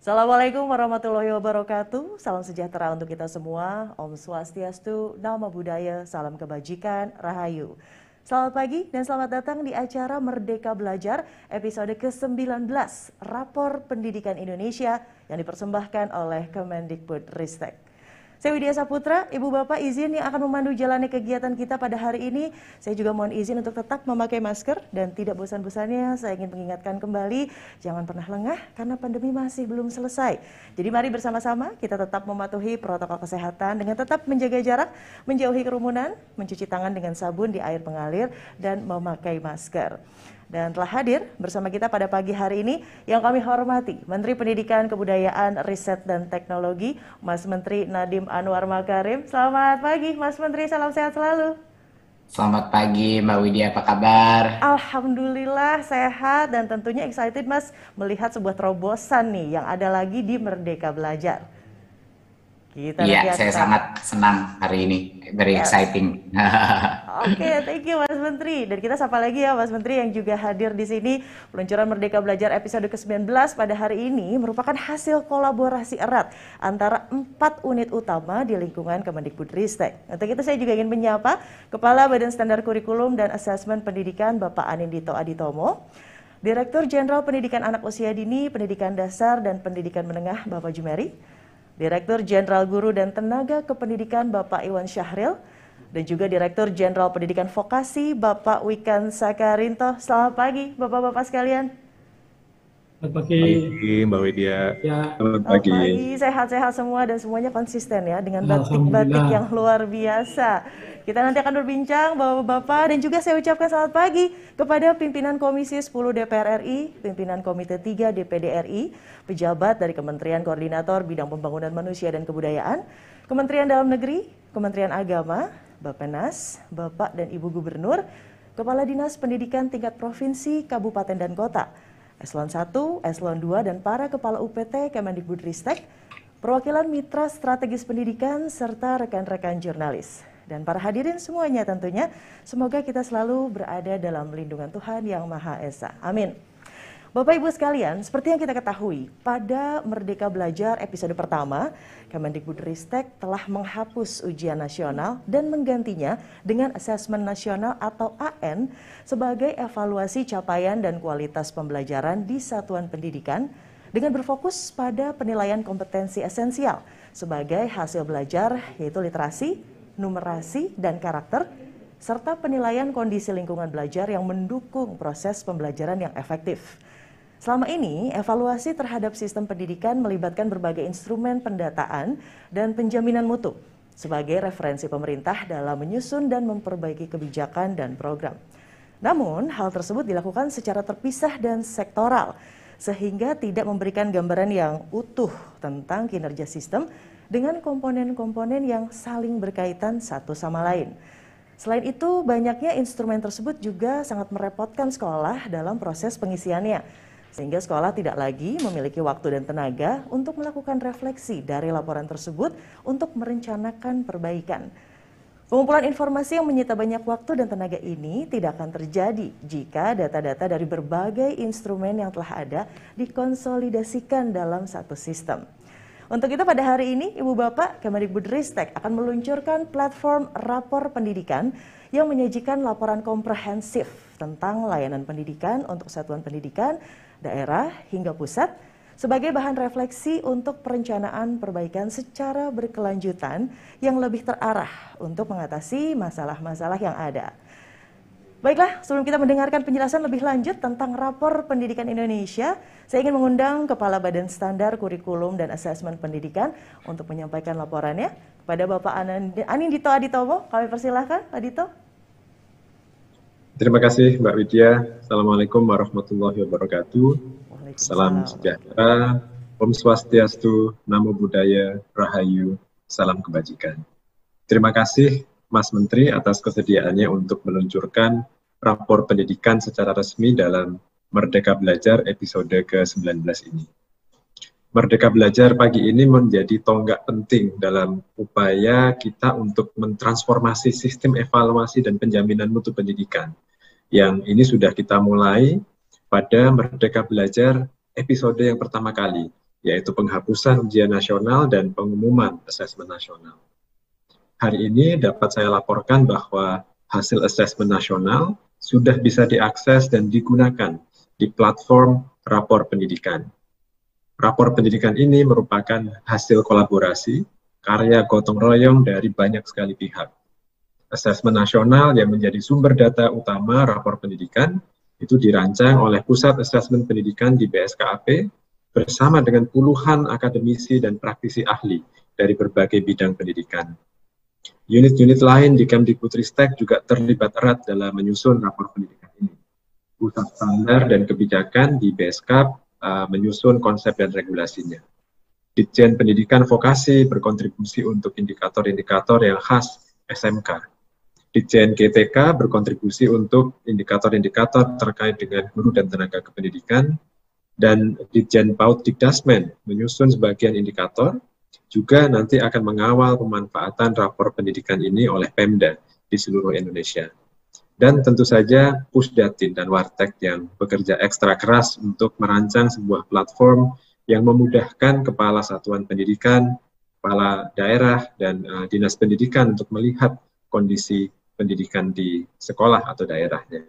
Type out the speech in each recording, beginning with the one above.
Assalamualaikum warahmatullahi wabarakatuh. Salam sejahtera untuk kita semua. Om Swastiastu, Namo Buddhaya, salam kebajikan, Rahayu. Selamat pagi dan selamat datang di acara Merdeka Belajar episode ke-19 Rapor Pendidikan Indonesia yang dipersembahkan oleh Kemendikbudristek. Saya Widya Saputra, Ibu Bapak izin yang akan memandu jalannya kegiatan kita pada hari ini. Saya juga mohon izin untuk tetap memakai masker dan tidak bosan-bosannya saya ingin mengingatkan kembali jangan pernah lengah karena pandemi masih belum selesai. Jadi mari bersama-sama kita tetap mematuhi protokol kesehatan dengan tetap menjaga jarak, menjauhi kerumunan, mencuci tangan dengan sabun di air mengalir dan memakai masker. Dan telah hadir bersama kita pada pagi hari ini yang kami hormati Menteri Pendidikan, Kebudayaan, Riset, dan Teknologi, Mas Menteri Nadiem Anwar Makarim. Selamat pagi Mas Menteri, salam sehat selalu. Selamat pagi Mbak Widya, apa kabar? Alhamdulillah sehat dan tentunya excited Mas melihat sebuah terobosan nih yang ada lagi di Merdeka Belajar. Kita Iya, nanti saya akan sangat senang hari ini, very yes. exciting. Oke, thank you Mas Menteri. Dan kita sapa lagi ya Mas Menteri yang juga hadir di sini. Peluncuran Merdeka Belajar episode ke-19 pada hari ini merupakan hasil kolaborasi erat antara 4 unit utama di lingkungan Kemendikbudristek. Untuk itu saya juga ingin menyapa Kepala Badan Standar Kurikulum dan Asesmen Pendidikan Bapak Anindito Aditomo, Direktur Jenderal Pendidikan Anak Usia Dini, Pendidikan Dasar dan Pendidikan Menengah Bapak Jumeri, Direktur Jenderal Guru dan Tenaga Kependidikan Bapak Iwan Syahril, dan juga Direktur Jenderal Pendidikan Vokasi Bapak Wikan Sakarinto. Selamat pagi Bapak-Bapak sekalian. Selamat pagi. Pagi Mbak Widya. Ya, Selamat Selamat pagi. pagi, sehat-sehat semua dan semuanya konsisten ya dengan batik-batik yang alhamdulillah. luar biasa. Kita nanti akan berbincang Bapak-Bapak dan juga saya ucapkan selamat pagi kepada pimpinan Komisi 10 DPR RI, pimpinan Komite 3 DPD RI, pejabat dari Kementerian Koordinator Bidang Pembangunan Manusia dan Kebudayaan, Kementerian Dalam Negeri, Kementerian Agama, Bappenas, Bapak dan Ibu Gubernur, Kepala Dinas Pendidikan tingkat Provinsi, Kabupaten dan Kota, Eselon 1, Eselon 2, dan para Kepala UPT Kemendikbudristek, perwakilan mitra strategis pendidikan, serta rekan-rekan jurnalis. Dan para hadirin semuanya tentunya, semoga kita selalu berada dalam lindungan Tuhan Yang Maha Esa. Amin. Bapak Ibu sekalian, seperti yang kita ketahui, pada Merdeka Belajar episode pertama, Kemendikbudristek telah menghapus ujian nasional dan menggantinya dengan asesmen nasional atau AN sebagai evaluasi capaian dan kualitas pembelajaran di satuan pendidikan dengan berfokus pada penilaian kompetensi esensial sebagai hasil belajar yaitu literasi, numerasi, dan karakter, serta penilaian kondisi lingkungan belajar yang mendukung proses pembelajaran yang efektif. Selama ini, evaluasi terhadap sistem pendidikan melibatkan berbagai instrumen pendataan dan penjaminan mutu sebagai referensi pemerintah dalam menyusun dan memperbaiki kebijakan dan program. Namun, hal tersebut dilakukan secara terpisah dan sektoral, sehingga tidak memberikan gambaran yang utuh tentang kinerja sistem dengan komponen-komponen yang saling berkaitan satu sama lain. Selain itu, banyaknya instrumen tersebut juga sangat merepotkan sekolah dalam proses pengisiannya, sehingga sekolah tidak lagi memiliki waktu dan tenaga untuk melakukan refleksi dari laporan tersebut untuk merencanakan perbaikan. Pengumpulan informasi yang menyita banyak waktu dan tenaga ini tidak akan terjadi jika data-data dari berbagai instrumen yang telah ada dikonsolidasikan dalam satu sistem. Untuk itu pada hari ini, Ibu Bapak, Kemendikbudristek akan meluncurkan platform rapor pendidikan yang menyajikan laporan komprehensif tentang layanan pendidikan untuk satuan pendidikan, daerah, hingga pusat, sebagai bahan refleksi untuk perencanaan perbaikan secara berkelanjutan yang lebih terarah untuk mengatasi masalah-masalah yang ada. Baiklah, sebelum kita mendengarkan penjelasan lebih lanjut tentang Rapor Pendidikan Indonesia, saya ingin mengundang Kepala Badan Standar Kurikulum dan Asesmen Pendidikan untuk menyampaikan laporannya kepada Bapak Anindito Aditomo. Kami persilahkan, Pak Dito. Terima kasih Mbak Widya. Assalamualaikum warahmatullahi wabarakatuh. Salam Waalaikumsalam. sejahtera, Om Swastiastu, Namo Buddhaya, Rahayu, salam kebajikan. Terima kasih Mas Menteri atas kesediaannya untuk meluncurkan rapor pendidikan secara resmi dalam Merdeka Belajar episode ke-19 ini. Merdeka Belajar pagi ini menjadi tonggak penting dalam upaya kita untuk mentransformasi sistem evaluasi dan penjaminan mutu pendidikan. Yang ini sudah kita mulai pada Merdeka Belajar episode yang pertama kali, yaitu penghapusan ujian nasional dan pengumuman asesmen nasional. Hari ini dapat saya laporkan bahwa hasil asesmen nasional sudah bisa diakses dan digunakan di platform Rapor Pendidikan. Rapor pendidikan ini merupakan hasil kolaborasi, karya gotong royong dari banyak sekali pihak. Asesmen nasional yang menjadi sumber data utama rapor pendidikan itu dirancang oleh Pusat Asesmen Pendidikan di BSKAP bersama dengan puluhan akademisi dan praktisi ahli dari berbagai bidang pendidikan. Unit-unit lain di Kemdikbudristek juga terlibat erat dalam menyusun rapor pendidikan ini. Pusat standar dan kebijakan di BSKAP menyusun konsep dan regulasinya. Ditjen Pendidikan Vokasi berkontribusi untuk indikator-indikator yang khas SMK. Ditjen GTK berkontribusi untuk indikator-indikator terkait dengan guru dan tenaga kependidikan, dan Ditjen PAUD Dikdasmen menyusun sebagian indikator, juga nanti akan mengawal pemanfaatan rapor pendidikan ini oleh Pemda di seluruh Indonesia. Dan tentu saja Pusdatin dan Wartek yang bekerja ekstra keras untuk merancang sebuah platform yang memudahkan kepala satuan pendidikan, kepala daerah, dan dinas pendidikan untuk melihat kondisi pendidikan di sekolah atau daerahnya.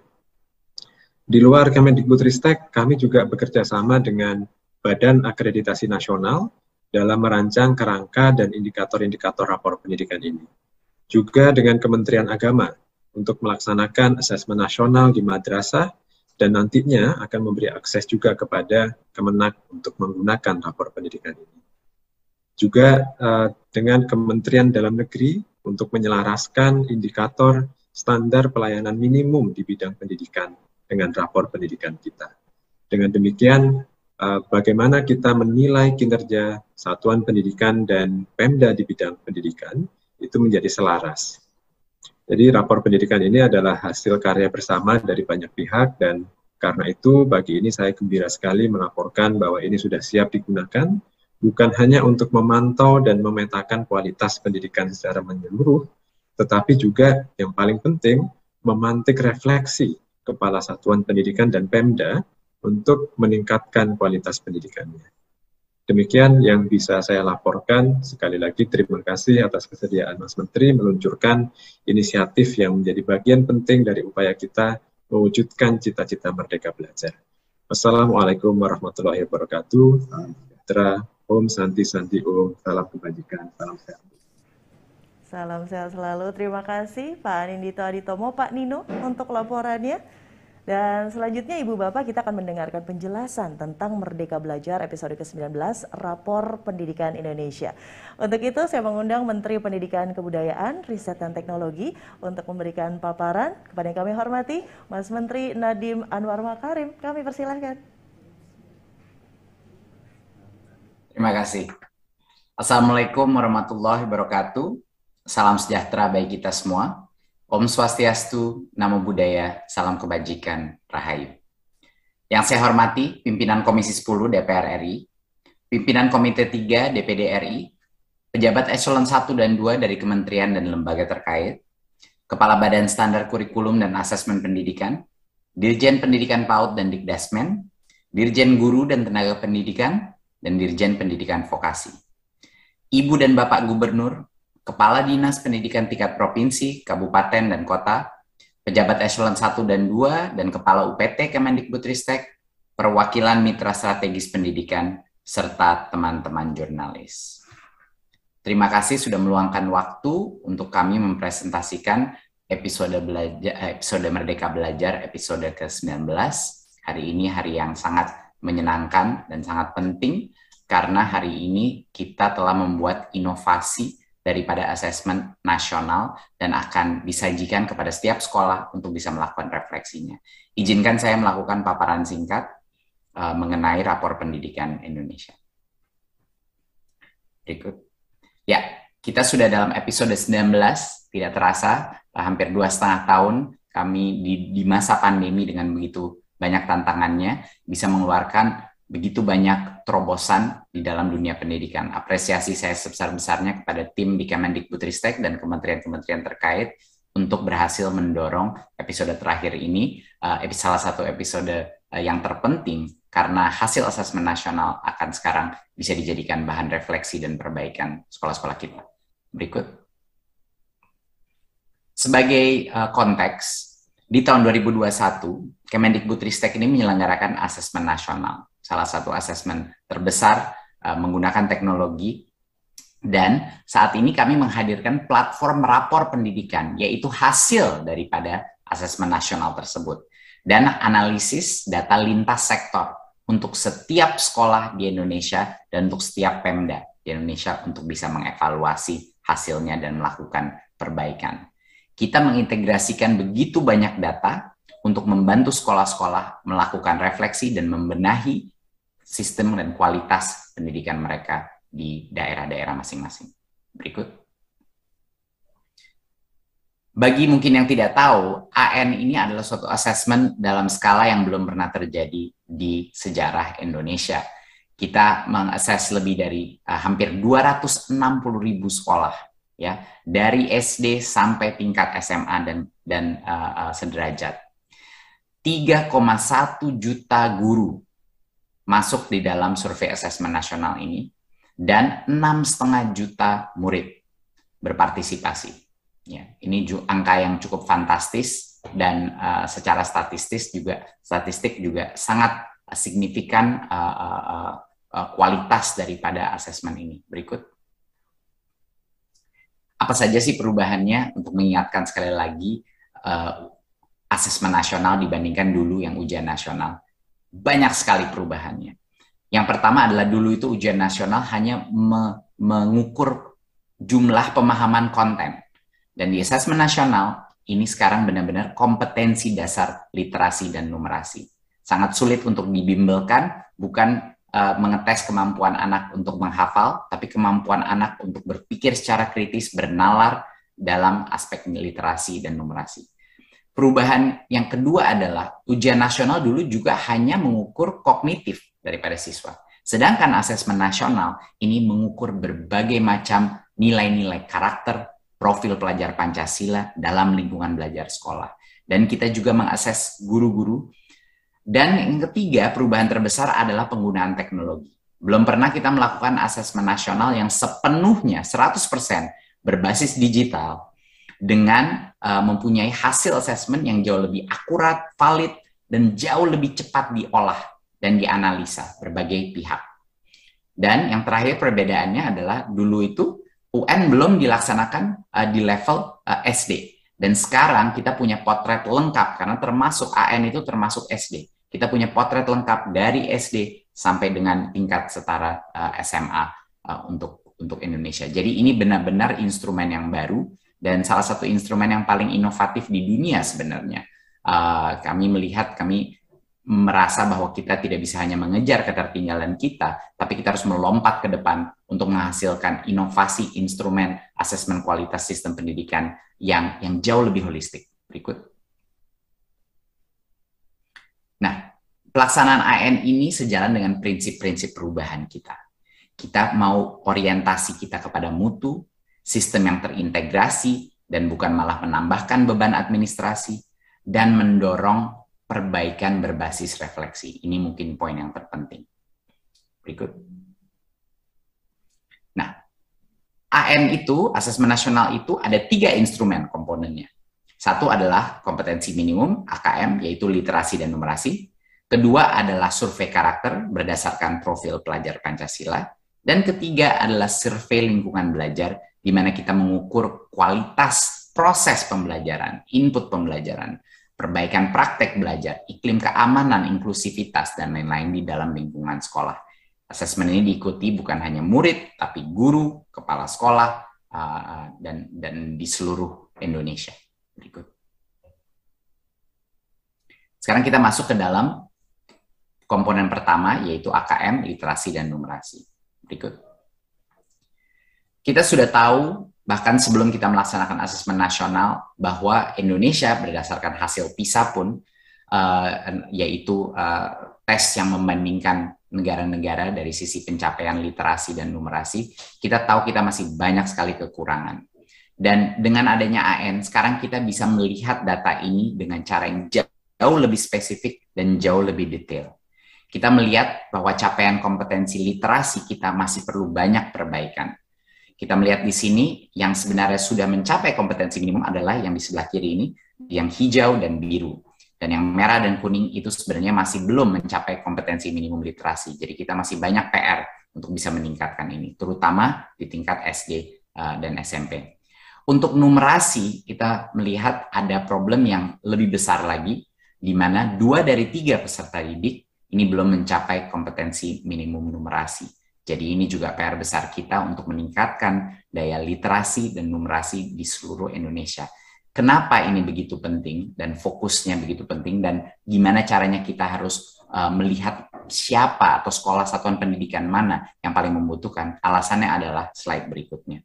Di luar Kemdikbudristek, kami juga bekerja sama dengan Badan Akreditasi Nasional dalam merancang kerangka dan indikator-indikator rapor pendidikan ini. Juga dengan Kementerian Agama untuk melaksanakan asesmen nasional di madrasah, dan nantinya akan memberi akses juga kepada Kemenak untuk menggunakan rapor pendidikan ini. Juga dengan Kementerian Dalam Negeri untuk menyelaraskan indikator standar pelayanan minimum di bidang pendidikan dengan rapor pendidikan kita. Dengan demikian, bagaimana kita menilai kinerja satuan pendidikan dan Pemda di bidang pendidikan itu menjadi selaras. Jadi rapor pendidikan ini adalah hasil karya bersama dari banyak pihak, dan karena itu bagi ini saya gembira sekali melaporkan bahwa ini sudah siap digunakan, bukan hanya untuk memantau dan memetakan kualitas pendidikan secara menyeluruh, tetapi juga yang paling penting memantik refleksi kepala satuan pendidikan dan Pemda untuk meningkatkan kualitas pendidikannya. Demikian yang bisa saya laporkan. Sekali lagi terima kasih atas kesediaan Mas Menteri meluncurkan inisiatif yang menjadi bagian penting dari upaya kita mewujudkan cita-cita Merdeka Belajar. Wassalamualaikum warahmatullahi wabarakatuh. Salam sejahtera, Om Santi Santi Om, salam kebajikan, salam sehat. Salam sehat selalu. Terima kasih Pak Anindito Aditomo, Pak Nino untuk laporannya. Dan selanjutnya Ibu Bapak kita akan mendengarkan penjelasan tentang Merdeka Belajar episode ke-19 Rapor Pendidikan Indonesia. Untuk itu saya mengundang Menteri Pendidikan Kebudayaan, Riset dan Teknologi untuk memberikan paparan. Kepada yang kami hormati Mas Menteri Nadiem Anwar Makarim. Kami persilahkan. Terima kasih. Assalamualaikum warahmatullahi wabarakatuh. Salam sejahtera bagi kita semua. Om Swastiastu, Namo Buddhaya, Salam Kebajikan, Rahayu. Yang saya hormati, Pimpinan Komisi 10 DPR RI, Pimpinan Komite 3 DPD RI, Pejabat Eselon 1 dan 2 dari Kementerian dan Lembaga terkait, Kepala Badan Standar Kurikulum dan Asesmen Pendidikan, Dirjen Pendidikan PAUD dan Dikdasmen, Dirjen Guru dan Tenaga Pendidikan, dan Dirjen Pendidikan Vokasi. Ibu dan Bapak Gubernur, Kepala Dinas Pendidikan tingkat Provinsi, Kabupaten, dan Kota, Pejabat Eselon 1 dan 2, dan Kepala UPT Kemendikbudristek, perwakilan mitra strategis pendidikan, serta teman-teman jurnalis. Terima kasih sudah meluangkan waktu untuk kami mempresentasikan episode Merdeka Belajar episode ke-19. Hari ini hari yang sangat menyenangkan dan sangat penting, karena hari ini kita telah membuat inovasi daripada asesmen nasional dan akan disajikan kepada setiap sekolah untuk bisa melakukan refleksinya. Izinkan saya melakukan paparan singkat mengenai rapor pendidikan Indonesia. Berikut. Ya, kita sudah dalam episode 19, tidak terasa, hampir 2,5 tahun kami di masa pandemi dengan begitu banyak tantangannya, bisa mengeluarkan begitu banyak terobosan di dalam dunia pendidikan. Apresiasi saya sebesar-besarnya kepada tim di Kemendikbudristek dan kementerian-kementerian terkait untuk berhasil mendorong episode terakhir ini, salah satu episode yang terpenting karena hasil asesmen nasional akan sekarang bisa dijadikan bahan refleksi dan perbaikan sekolah-sekolah kita. Berikut. Sebagai konteks, di tahun 2021, Kemendikbudristek ini menyelenggarakan asesmen nasional, salah satu asesmen terbesar menggunakan teknologi. Dan saat ini kami menghadirkan platform rapor pendidikan, yaitu hasil daripada asesmen nasional tersebut. Dan analisis data lintas sektor untuk setiap sekolah di Indonesia dan untuk setiap Pemda di Indonesia untuk bisa mengevaluasi hasilnya dan melakukan perbaikan. Kita mengintegrasikan begitu banyak data untuk membantu sekolah-sekolah melakukan refleksi dan membenahi sistem dan kualitas pendidikan mereka di daerah-daerah masing-masing. Berikut. Bagi mungkin yang tidak tahu, AN ini adalah suatu asesmen dalam skala yang belum pernah terjadi di sejarah Indonesia. Kita mengakses lebih dari hampir 260.000 sekolah, ya, dari SD sampai tingkat SMA dan sederajat. 3,1 juta guru masuk di dalam survei asesmen nasional ini, dan 6,5 juta murid berpartisipasi. Ya, ini angka yang cukup fantastis dan secara statistik juga sangat signifikan kualitas daripada asesmen ini. Berikut. Apa saja sih perubahannya untuk mengingatkan sekali lagi asesmen nasional dibandingkan dulu yang ujian nasional? Banyak sekali perubahannya. Yang pertama adalah dulu itu ujian nasional hanya mengukur jumlah pemahaman konten. Dan di asesmen nasional, ini sekarang benar-benar kompetensi dasar literasi dan numerasi. Sangat sulit untuk dibimbelkan, bukan mengetes kemampuan anak untuk menghafal, tapi kemampuan anak untuk berpikir secara kritis, bernalar dalam aspek literasi dan numerasi. Perubahan yang kedua adalah ujian nasional dulu juga hanya mengukur kognitif daripada siswa. Sedangkan asesmen nasional ini mengukur berbagai macam nilai-nilai karakter, profil pelajar Pancasila dalam lingkungan belajar sekolah. Dan kita juga mengakses guru-guru. Dan yang ketiga, perubahan terbesar adalah penggunaan teknologi. Belum pernah kita melakukan asesmen nasional yang sepenuhnya 100% berbasis digital dengan mempunyai hasil asesmen yang jauh lebih akurat, valid, dan jauh lebih cepat diolah dan dianalisa berbagai pihak. Dan yang terakhir perbedaannya adalah dulu itu UN belum dilaksanakan di level SD. Dan sekarang kita punya potret lengkap, karena termasuk AN itu termasuk SD. Kita punya potret lengkap dari SD sampai dengan tingkat setara SMA untuk Indonesia. Jadi ini benar-benar instrumen yang baru, dan salah satu instrumen yang paling inovatif di dunia sebenarnya. Kami merasa bahwa kita tidak bisa hanya mengejar ketertinggalan kita, tapi kita harus melompat ke depan untuk menghasilkan inovasi instrumen asesmen kualitas sistem pendidikan yang jauh lebih holistik. Berikut. Nah, pelaksanaan AN ini sejalan dengan prinsip-prinsip perubahan kita. Kita mau orientasi kita kepada mutu, sistem yang terintegrasi, dan bukan malah menambahkan beban administrasi, dan mendorong perbaikan berbasis refleksi. Ini mungkin poin yang terpenting. Berikut. Nah, AN itu, asesmen nasional itu ada 3 instrumen komponennya. Satu adalah kompetensi minimum, AKM, yaitu literasi dan numerasi. Kedua adalah survei karakter berdasarkan profil pelajar Pancasila. Dan ketiga adalah survei lingkungan belajar, di mana kita mengukur kualitas proses pembelajaran, input pembelajaran, perbaikan praktek belajar, iklim keamanan, inklusivitas, dan lain-lain di dalam lingkungan sekolah. Asesmen ini diikuti bukan hanya murid, tapi guru, kepala sekolah, dan di seluruh Indonesia. Berikut. Sekarang kita masuk ke dalam komponen pertama, yaitu AKM, literasi dan numerasi. Berikut. Kita sudah tahu, bahkan sebelum kita melaksanakan asesmen nasional, bahwa Indonesia berdasarkan hasil PISA pun, yaitu tes yang membandingkan negara-negara dari sisi pencapaian literasi dan numerasi, kita tahu kita masih banyak sekali kekurangan. Dan dengan adanya AN, sekarang kita bisa melihat data ini dengan cara yang jauh lebih spesifik dan jauh lebih detail. kita melihat bahwa capaian kompetensi literasi kita masih perlu banyak perbaikan. Kita melihat di sini yang sebenarnya sudah mencapai kompetensi minimum adalah yang di sebelah kiri ini, yang hijau dan biru. Dan yang merah dan kuning itu sebenarnya masih belum mencapai kompetensi minimum literasi. Jadi kita masih banyak PR untuk bisa meningkatkan ini, terutama di tingkat SD dan SMP. Untuk numerasi, kita melihat ada problem yang lebih besar lagi, di mana 2 dari 3 peserta didik ini belum mencapai kompetensi minimum numerasi. Jadi ini juga PR besar kita untuk meningkatkan daya literasi dan numerasi di seluruh Indonesia. Kenapa ini begitu penting dan fokusnya begitu penting dan gimana caranya kita harus melihat siapa atau sekolah satuan pendidikan mana yang paling membutuhkan? Alasannya adalah slide berikutnya.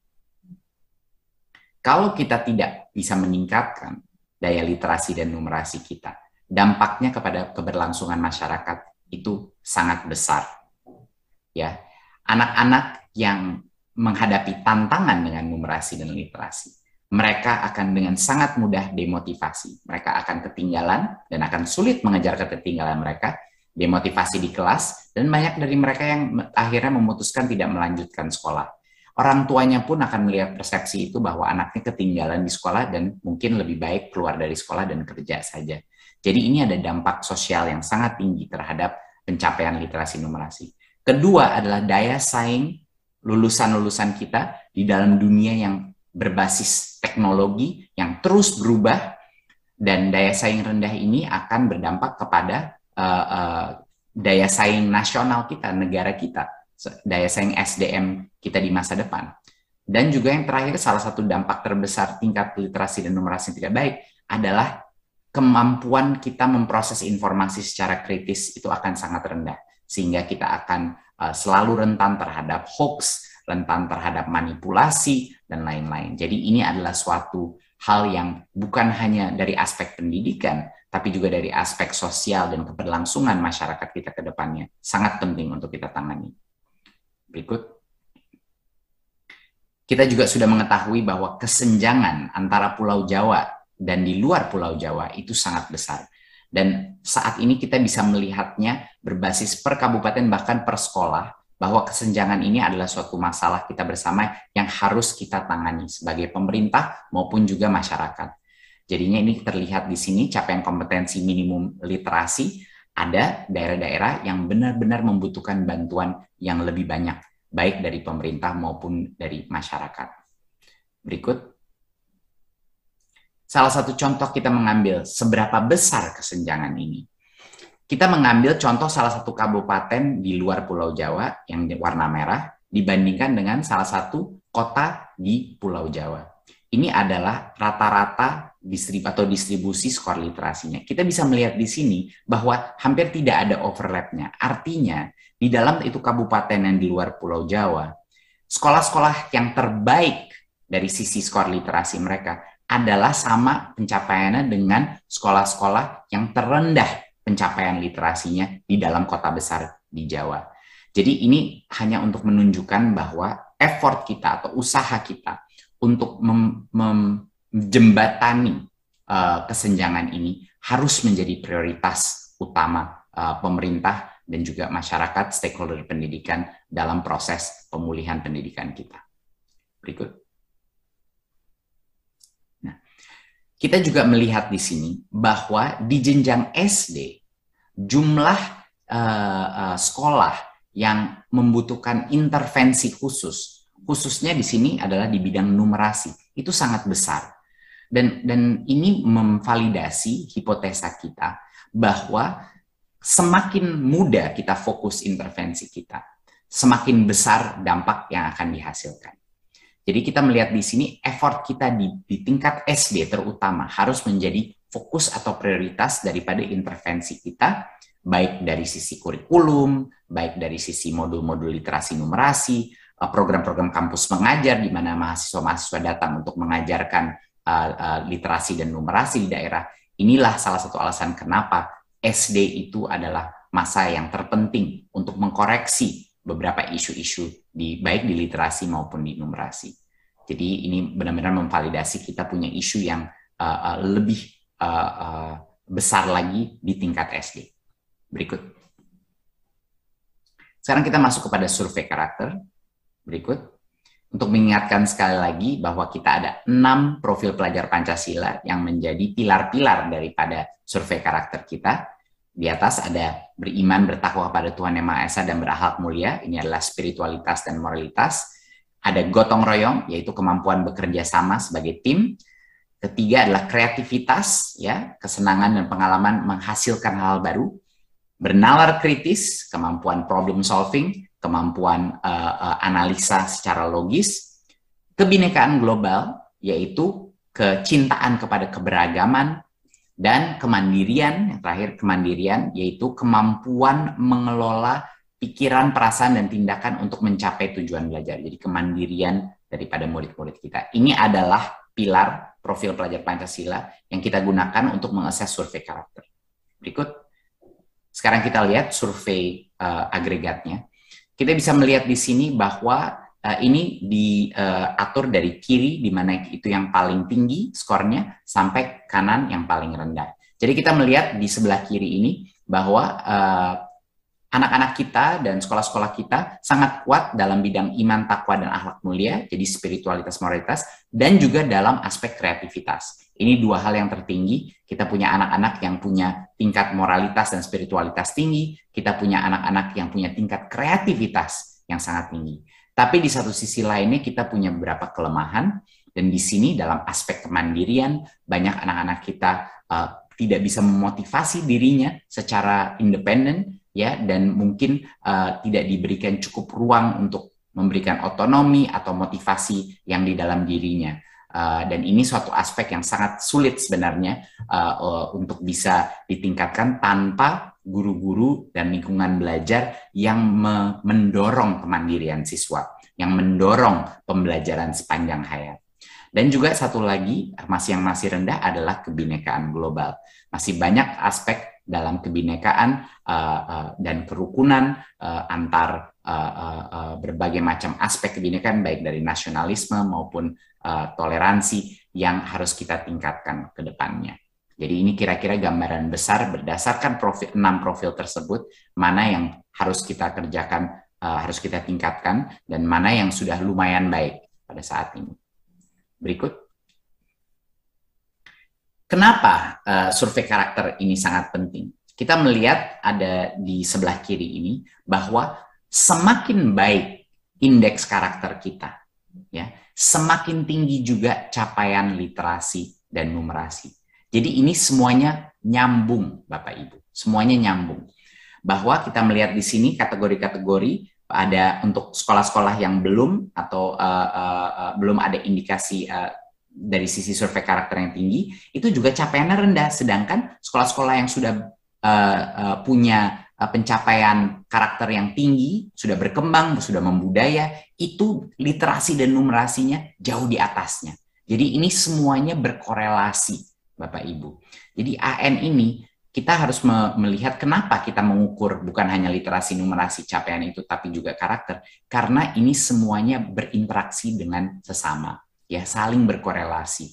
Kalau kita tidak bisa meningkatkan daya literasi dan numerasi kita, dampaknya kepada keberlangsungan masyarakat itu sangat besar. Ya, anak-anak yang menghadapi tantangan dengan numerasi dan literasi, mereka akan dengan sangat mudah demotivasi. Mereka akan ketinggalan dan akan sulit mengejar ketertinggalan mereka, demotivasi di kelas, dan banyak dari mereka yang akhirnya memutuskan tidak melanjutkan sekolah. Orang tuanya pun akan melihat persepsi itu bahwa anaknya ketinggalan di sekolah dan mungkin lebih baik keluar dari sekolah dan kerja saja. Jadi ini ada dampak sosial yang sangat tinggi terhadap pencapaian literasi numerasi. Kedua adalah daya saing lulusan-lulusan kita di dalam dunia yang berbasis teknologi yang terus berubah, dan daya saing rendah ini akan berdampak kepada daya saing nasional kita, negara kita, daya saing SDM kita di masa depan. Dan juga yang terakhir, salah satu dampak terbesar tingkat literasi dan numerasi yang tidak baik adalah kemampuan kita memproses informasi secara kritis itu akan sangat rendah, sehingga kita akan selalu rentan terhadap hoax, rentan terhadap manipulasi, dan lain-lain. Jadi ini adalah suatu hal yang bukan hanya dari aspek pendidikan, tapi juga dari aspek sosial dan keberlangsungan masyarakat kita ke depannya. Sangat penting untuk kita tangani. Berikut. Kita juga sudah mengetahui bahwa kesenjangan antara Pulau Jawa dan di luar Pulau Jawa itu sangat besar. Dan saat ini kita bisa melihatnya berbasis per kabupaten bahkan per sekolah, bahwa kesenjangan ini adalah suatu masalah kita bersama yang harus kita tangani sebagai pemerintah maupun juga masyarakat. Jadinya ini terlihat di sini capaian kompetensi minimum literasi, ada daerah-daerah yang benar-benar membutuhkan bantuan yang lebih banyak, baik dari pemerintah maupun dari masyarakat. Berikut. Salah satu contoh kita mengambil seberapa besar kesenjangan ini. Kita mengambil contoh salah satu kabupaten di luar Pulau Jawa yang warna merah dibandingkan dengan salah satu kota di Pulau Jawa. Ini adalah rata-rata distribusi skor literasinya. Kita bisa melihat di sini bahwa hampir tidak ada overlapnya. Artinya, di dalam itu kabupaten yang di luar Pulau Jawa, sekolah-sekolah yang terbaik dari sisi skor literasi mereka adalah sama pencapaiannya dengan sekolah-sekolah yang terendah pencapaian literasinya di dalam kota besar di Jawa. Jadi ini hanya untuk menunjukkan bahwa effort kita atau usaha kita untuk menjembatani kesenjangan ini harus menjadi prioritas utama pemerintah dan juga masyarakat, stakeholder pendidikan dalam proses pemulihan pendidikan kita. Berikut. Nah, kita juga melihat di sini bahwa di jenjang SD, jumlah sekolah yang membutuhkan intervensi khusus, khususnya di sini adalah di bidang numerasi, itu sangat besar. Dan ini memvalidasi hipotesa kita bahwa semakin mudah kita fokus intervensi kita, semakin besar dampak yang akan dihasilkan. Jadi kita melihat di sini effort kita di tingkat SD terutama harus menjadi fokus atau prioritas daripada intervensi kita, baik dari sisi kurikulum, baik dari sisi modul-modul literasi numerasi, program-program kampus mengajar di mana mahasiswa-mahasiswa datang untuk mengajarkan literasi dan numerasi di daerah. Inilah salah satu alasan kenapa SD itu adalah masa yang terpenting untuk mengkoreksi beberapa isu-isu baik di literasi maupun di numerasi. Jadi ini benar-benar memvalidasi kita punya isu yang lebih besar lagi di tingkat SD. Berikut. Sekarang kita masuk kepada survei karakter. Berikut. Untuk mengingatkan sekali lagi bahwa kita ada 6 profil pelajar Pancasila yang menjadi pilar-pilar daripada survei karakter kita. Di atas ada beriman, bertakwa kepada Tuhan Yang Maha Esa dan berakhlak mulia. Ini adalah spiritualitas dan moralitas. Ada gotong royong, yaitu kemampuan bekerja sama sebagai tim. Ketiga adalah kreativitas, ya, kesenangan dan pengalaman menghasilkan hal baru. Bernalar kritis, kemampuan problem solving, kemampuan analisa secara logis. Kebinekaan global, yaitu kecintaan kepada keberagaman, dan kemandirian, yang terakhir kemandirian, yaitu kemampuan mengelola pikiran, perasaan, dan tindakan untuk mencapai tujuan belajar. Jadi kemandirian daripada murid-murid kita. Ini adalah pilar profil pelajar Pancasila yang kita gunakan untuk mengakses survei karakter. Berikut, sekarang kita lihat survei agregatnya. Kita bisa melihat di sini bahwa ini diatur dari kiri, di mana itu yang paling tinggi skornya, sampai kanan yang paling rendah. Jadi kita melihat di sebelah kiri ini bahwa anak-anak kita dan sekolah-sekolah kita sangat kuat dalam bidang iman, takwa, dan akhlak mulia, jadi spiritualitas, moralitas, dan juga dalam aspek kreativitas. Ini 2 hal yang tertinggi. Kita punya anak-anak yang punya tingkat moralitas dan spiritualitas tinggi, kita punya anak-anak yang punya tingkat kreativitas yang sangat tinggi. Tapi di satu sisi lainnya kita punya beberapa kelemahan, dan di sini dalam aspek kemandirian, banyak anak-anak kita tidak bisa memotivasi dirinya secara independen, ya, dan mungkin tidak diberikan cukup ruang untuk memberikan otonomi atau motivasi yang di dalam dirinya. Dan ini suatu aspek yang sangat sulit sebenarnya untuk bisa ditingkatkan tanpa guru-guru dan lingkungan belajar yang mendorong kemandirian siswa, yang mendorong pembelajaran sepanjang hayat. Dan juga satu lagi, yang masih rendah adalah kebinekaan global. Masih banyak aspek dalam kebinekaan dan kerukunan antar berbagai macam aspek kebinekaan, baik dari nasionalisme maupun toleransi yang harus kita tingkatkan ke depannya. Jadi ini kira-kira gambaran besar berdasarkan 6 profil tersebut, mana yang harus kita kerjakan, harus kita tingkatkan, dan mana yang sudah lumayan baik pada saat ini. Berikut. Kenapa survei karakter ini sangat penting? Kita melihat ada di sebelah kiri ini bahwa semakin baik indeks karakter kita, ya, semakin tinggi juga capaian literasi dan numerasi. Jadi ini semuanya nyambung, Bapak Ibu, semuanya nyambung. Bahwa kita melihat di sini kategori-kategori, ada untuk sekolah-sekolah yang belum atau belum ada indikasi dari sisi survei karakter yang tinggi, itu juga capaiannya rendah. Sedangkan sekolah-sekolah yang sudah punya pencapaian karakter yang tinggi, sudah berkembang, sudah membudaya, itu literasi dan numerasinya jauh di atasnya. Jadi ini semuanya berkorelasi, Bapak Ibu. Jadi AN ini kita harus melihat kenapa kita mengukur bukan hanya literasi, numerasi, capaian itu, tapi juga karakter. Karena ini semuanya berinteraksi dengan sesama, ya, saling berkorelasi.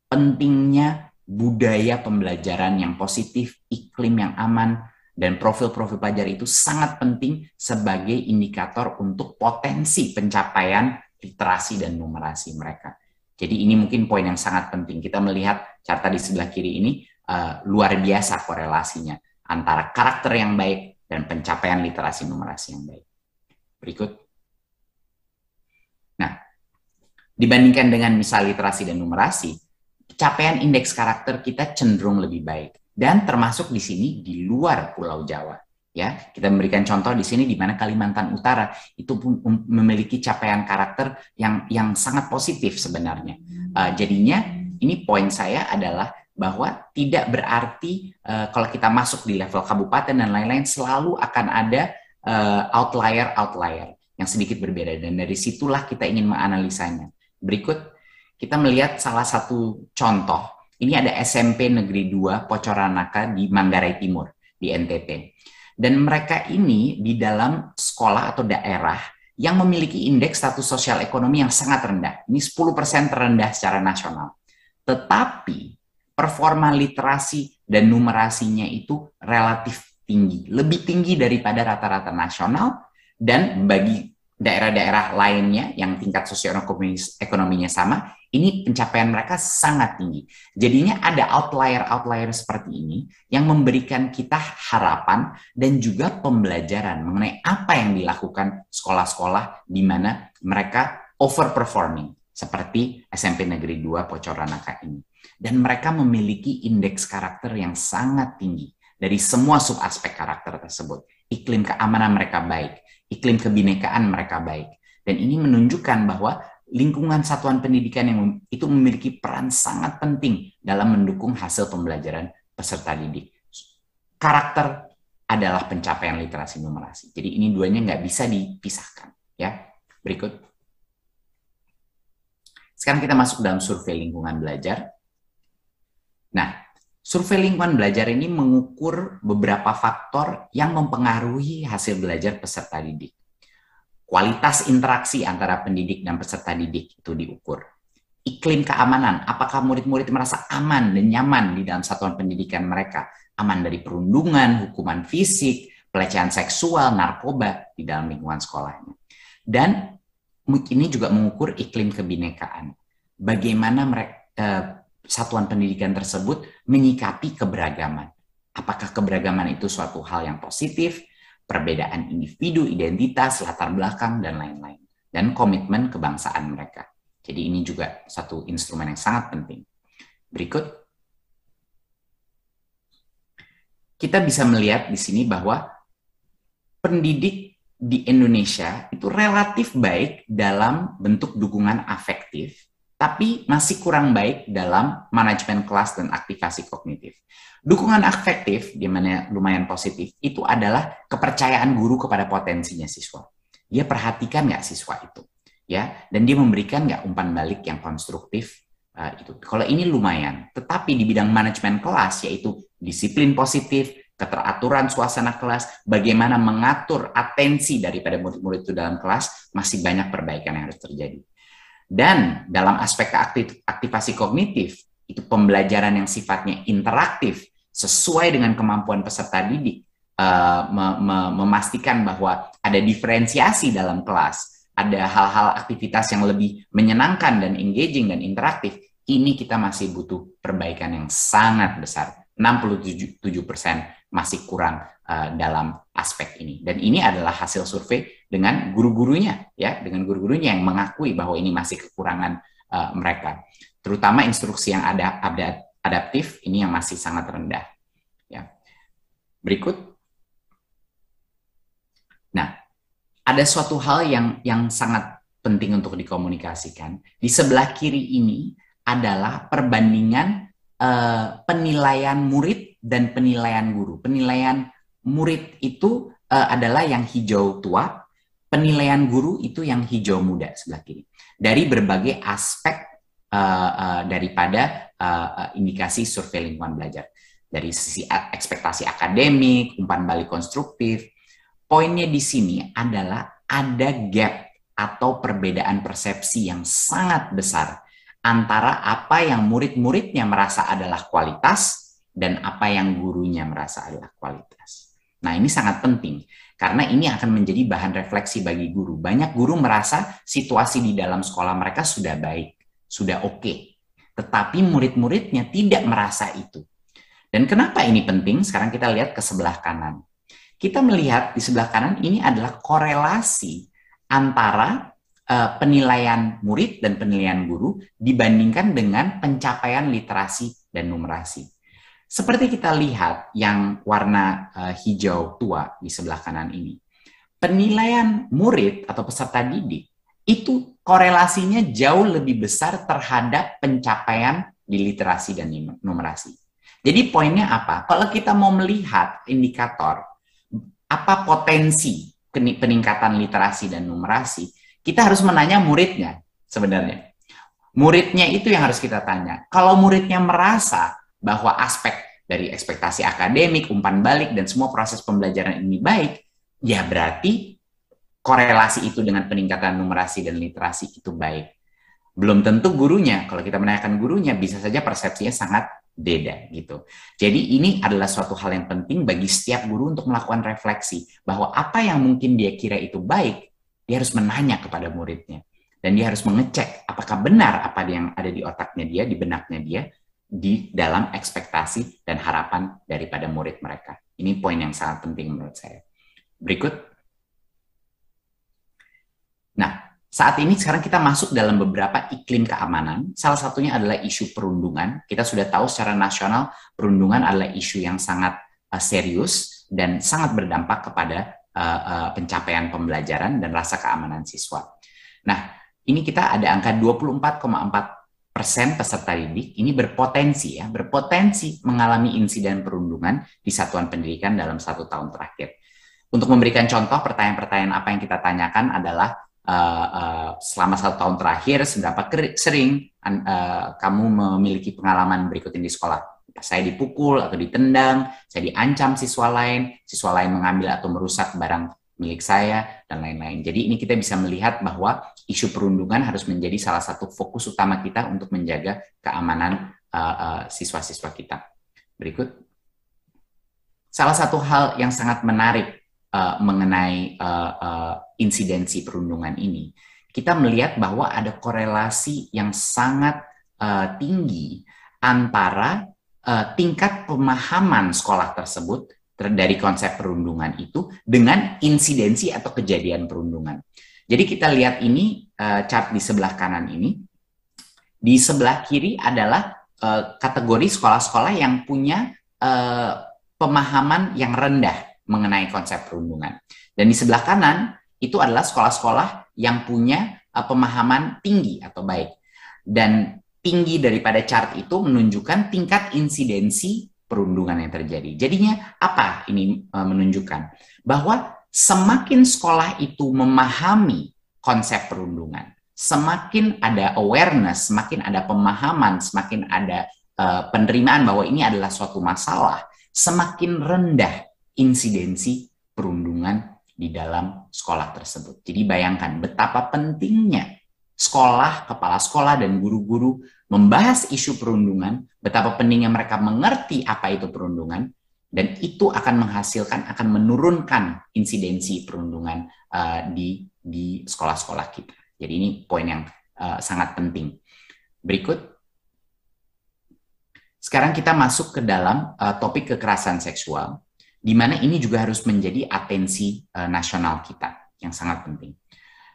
Pentingnya budaya pembelajaran yang positif, iklim yang aman, dan profil-profil pelajar itu sangat penting sebagai indikator untuk potensi pencapaian literasi dan numerasi mereka. Jadi ini mungkin poin yang sangat penting. Kita melihat carta di sebelah kiri ini luar biasa korelasinya antara karakter yang baik dan pencapaian literasi numerasi yang baik. Berikut. Nah, dibandingkan dengan misal literasi dan numerasi, capaian indeks karakter kita cenderung lebih baik. Dan termasuk di sini di luar Pulau Jawa, ya. Kita memberikan contoh di sini di mana Kalimantan Utara itu memiliki capaian karakter yang sangat positif sebenarnya. Jadinya ini poin saya adalah bahwa tidak berarti kalau kita masuk di level kabupaten dan lain-lain selalu akan ada outlier yang sedikit berbeda, dan dari situlah kita ingin menganalisanya. Berikut kita melihat salah satu contoh. Ini ada SMP Negeri 2 Pocoranaka di Manggarai Timur, di NTT. Dan mereka ini di dalam sekolah atau daerah yang memiliki indeks status sosial ekonomi yang sangat rendah. Ini 10% terendah secara nasional. Tetapi performa literasi dan numerasinya itu relatif tinggi. Lebih tinggi daripada rata-rata nasional Dan bagi daerah-daerah lainnya yang tingkat sosioekonominya sama, ini pencapaian mereka sangat tinggi. Jadinya ada outlier-outlier seperti ini yang memberikan kita harapan dan juga pembelajaran mengenai apa yang dilakukan sekolah-sekolah di mana mereka overperforming, seperti SMP Negeri 2 Pocoranaka ini. Dan mereka memiliki indeks karakter yang sangat tinggi dari semua subaspek karakter tersebut. Iklim keamanan mereka baik, iklim kebinekaan mereka baik. Dan ini menunjukkan bahwa lingkungan satuan pendidikan yang itu memiliki peran sangat penting dalam mendukung hasil pembelajaran peserta didik. Karakter adalah pencapaian literasi numerasi. Jadi ini duanya nggak bisa dipisahkan. Ya, berikut. Sekarang kita masuk dalam survei lingkungan belajar. Nah, survei lingkungan belajar ini mengukur beberapa faktor yang mempengaruhi hasil belajar peserta didik. Kualitas interaksi antara pendidik dan peserta didik itu diukur. Iklim keamanan, apakah murid-murid merasa aman dan nyaman di dalam satuan pendidikan mereka? Aman dari perundungan, hukuman fisik, pelecehan seksual, narkoba di dalam lingkungan sekolahnya. Dan ini juga mengukur iklim kebinekaan. Bagaimana satuan pendidikan tersebut menyikapi keberagaman. Apakah keberagaman itu suatu hal yang positif, perbedaan individu, identitas, latar belakang, dan lain-lain. Dan komitmen kebangsaan mereka. Jadi ini juga satu instrumen yang sangat penting. Berikut. Kita bisa melihat di sini bahwa pendidik di Indonesia itu relatif baik dalam bentuk dukungan afektif, tapi masih kurang baik dalam manajemen kelas dan aktivasi kognitif. Dukungan afektif, di mana lumayan positif, itu adalah kepercayaan guru kepada potensinya siswa. Dia perhatikan nggak siswa itu, ya, dan dia memberikan nggak umpan balik yang konstruktif itu. Kalau ini lumayan, tetapi di bidang manajemen kelas, yaitu disiplin positif, keteraturan suasana kelas, bagaimana mengatur atensi daripada murid-murid itu dalam kelas, masih banyak perbaikan yang harus terjadi. Dan dalam aspek aktivasi kognitif, itu pembelajaran yang sifatnya interaktif, sesuai dengan kemampuan peserta didik, memastikan bahwa ada diferensiasi dalam kelas, ada hal-hal aktivitas yang lebih menyenangkan dan engaging dan interaktif, ini kita masih butuh perbaikan yang sangat besar. 67% masih kurang dalam aspek ini. Dan ini adalah hasil survei dengan guru-gurunya, ya, dengan guru-gurunya yang mengakui bahwa ini masih kekurangan mereka. Terutama instruksi yang adaptif ini yang masih sangat rendah. Ya. Berikut. Nah, ada suatu hal yang sangat penting untuk dikomunikasikan. Di sebelah kiri ini adalah perbandingan penilaian murid dan penilaian guru. Penilaian murid itu adalah yang hijau tua, penilaian guru itu yang hijau muda sebelah kiri. Dari berbagai aspek daripada indikasi survei lingkungan belajar. Dari sisi ekspektasi akademik, umpan balik konstruktif. Poinnya di sini adalah ada gap atau perbedaan persepsi yang sangat besar antara apa yang murid-muridnya merasa adalah kualitas dan apa yang gurunya merasa adalah kualitas. Nah, ini sangat penting karena ini akan menjadi bahan refleksi bagi guru. Banyak guru merasa situasi di dalam sekolah mereka sudah baik, sudah oke. Tetapi murid-muridnya tidak merasa itu. Dan kenapa ini penting? Sekarang kita lihat ke sebelah kanan. Kita melihat di sebelah kanan ini adalah korelasi antara penilaian murid dan penilaian guru dibandingkan dengan pencapaian literasi dan numerasi. Seperti kita lihat yang warna hijau tua di sebelah kanan ini. Penilaian murid atau peserta didik itu korelasinya jauh lebih besar terhadap pencapaian di literasi dan numerasi. Jadi poinnya apa? Kalau kita mau melihat indikator apa potensi peningkatan literasi dan numerasi, kita harus menanya muridnya sebenarnya. Muridnya itu yang harus kita tanya. Kalau muridnya merasa bahwa aspek dari ekspektasi akademik, umpan balik, dan semua proses pembelajaran ini baik, ya berarti korelasi itu dengan peningkatan numerasi dan literasi itu baik. Belum tentu gurunya, kalau kita menanyakan gurunya, bisa saja persepsinya sangat beda gitu. Jadi ini adalah suatu hal yang penting bagi setiap guru untuk melakukan refleksi bahwa apa yang mungkin dia kira itu baik, dia harus menanya kepada muridnya dan dia harus mengecek apakah benar apa yang ada di otaknya dia, di benaknya dia, di dalam ekspektasi dan harapan daripada murid mereka. Ini poin yang sangat penting menurut saya. Berikut. Nah, saat ini sekarang kita masuk dalam beberapa iklim keamanan. Salah satunya adalah isu perundungan. Kita sudah tahu secara nasional perundungan adalah isu yang sangat serius dan sangat berdampak kepada pencapaian pembelajaran dan rasa keamanan siswa. Nah, ini kita ada angka 24,4% peserta didik ini berpotensi mengalami insiden perundungan di satuan pendidikan dalam 1 tahun terakhir. Untuk memberikan contoh, pertanyaan-pertanyaan apa yang kita tanyakan adalah selama 1 tahun terakhir, seberapa sering kamu memiliki pengalaman berikut ini di sekolah? Saya dipukul atau ditendang, saya diancam siswa lain mengambil atau merusak barang milik saya, dan lain-lain. Jadi ini kita bisa melihat bahwa isu perundungan harus menjadi salah satu fokus utama kita untuk menjaga keamanan siswa-siswa kita. Berikut. Salah satu hal yang sangat menarik mengenai insidensi perundungan ini, kita melihat bahwa ada korelasi yang sangat tinggi antara tingkat pemahaman sekolah tersebut dari konsep perundungan itu dengan insidensi atau kejadian perundungan. Jadi kita lihat ini chart di sebelah kanan ini. Di sebelah kiri adalah kategori sekolah-sekolah yang punya pemahaman yang rendah mengenai konsep perundungan. Dan di sebelah kanan itu adalah sekolah-sekolah yang punya pemahaman tinggi atau baik. Dan tinggi daripada chart itu menunjukkan tingkat insidensi perundungan yang terjadi. Jadinya apa ini menunjukkan? Bahwa semakin sekolah itu memahami konsep perundungan, semakin ada awareness, semakin ada pemahaman, semakin ada penerimaan bahwa ini adalah suatu masalah, semakin rendah insidensi perundungan di dalam sekolah tersebut. Jadi bayangkan betapa pentingnya sekolah, kepala sekolah, dan guru-guru membahas isu perundungan, betapa pentingnya mereka mengerti apa itu perundungan, dan itu akan menghasilkan, akan menurunkan insidensi perundungan di sekolah-sekolah kita. Jadi ini poin yang sangat penting. Berikut. Sekarang kita masuk ke dalam topik kekerasan seksual, di mana ini juga harus menjadi atensi nasional kita yang sangat penting.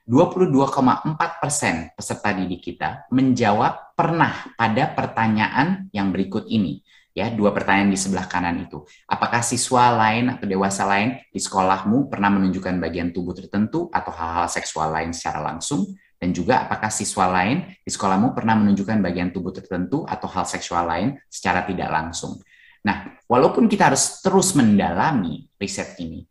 22,4% peserta didik kita menjawab pernah pada pertanyaan yang berikut ini. Ya, 2 pertanyaan di sebelah kanan itu. Apakah siswa lain atau dewasa lain di sekolahmu pernah menunjukkan bagian tubuh tertentu atau hal-hal seksual lain secara langsung? Dan juga apakah siswa lain di sekolahmu pernah menunjukkan bagian tubuh tertentu atau hal seksual lain secara tidak langsung? Nah, walaupun kita harus terus mendalami riset ini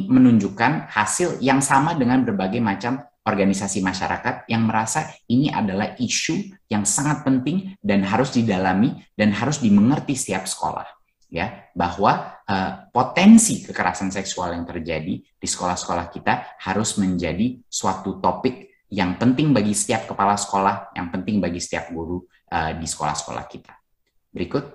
menunjukkan hasil yang sama dengan berbagai macam organisasi masyarakat yang merasa ini adalah isu yang sangat penting dan harus didalami dan harus dimengerti setiap sekolah. Ya, bahwa potensi kekerasan seksual yang terjadi di sekolah-sekolah kita harus menjadi suatu topik yang penting bagi setiap kepala sekolah, yang penting bagi setiap guru di sekolah-sekolah kita. Berikut.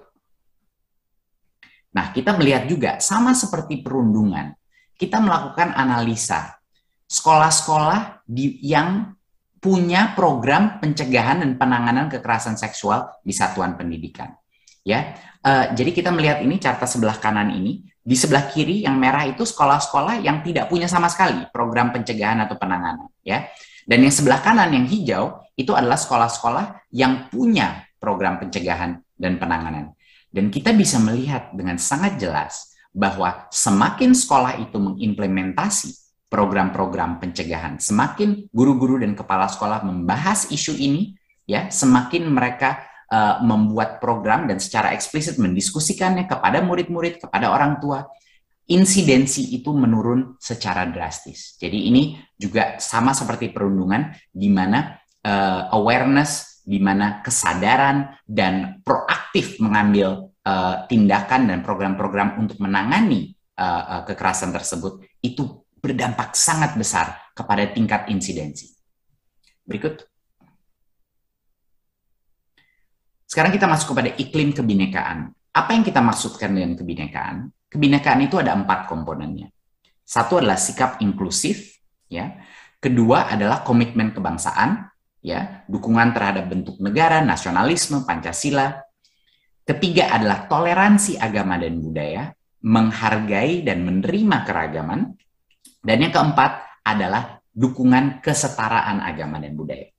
Nah, kita melihat juga sama seperti perundungan, kita melakukan analisa sekolah-sekolah yang punya program pencegahan dan penanganan kekerasan seksual di satuan pendidikan. Ya, jadi kita melihat ini chart sebelah kanan ini, di sebelah kiri yang merah itu sekolah-sekolah yang tidak punya sama sekali program pencegahan atau penanganan. Ya, dan yang sebelah kanan yang hijau itu adalah sekolah-sekolah yang punya program pencegahan dan penanganan. Dan kita bisa melihat dengan sangat jelas bahwa semakin sekolah itu mengimplementasi program-program pencegahan, semakin guru-guru dan kepala sekolah membahas isu ini, ya, semakin mereka membuat program dan secara eksplisit mendiskusikannya kepada murid-murid, kepada orang tua, insidensi itu menurun secara drastis. Jadi ini juga sama seperti perundungan, di mana awareness, di mana kesadaran dan proaktif mengambil tindakan dan program-program untuk menangani kekerasan tersebut itu berdampak sangat besar kepada tingkat insidensi. Berikut. Sekarang kita masuk kepada iklim kebinekaan. Apa yang kita maksudkan dengan kebinekaan? Kebinekaan itu ada 4 komponennya. Satu adalah sikap inklusif, ya. Kedua adalah komitmen kebangsaan, ya, dukungan terhadap bentuk negara, nasionalisme, Pancasila. Ketiga adalah toleransi agama dan budaya, menghargai dan menerima keragaman. Dan yang keempat adalah dukungan kesetaraan agama dan budaya.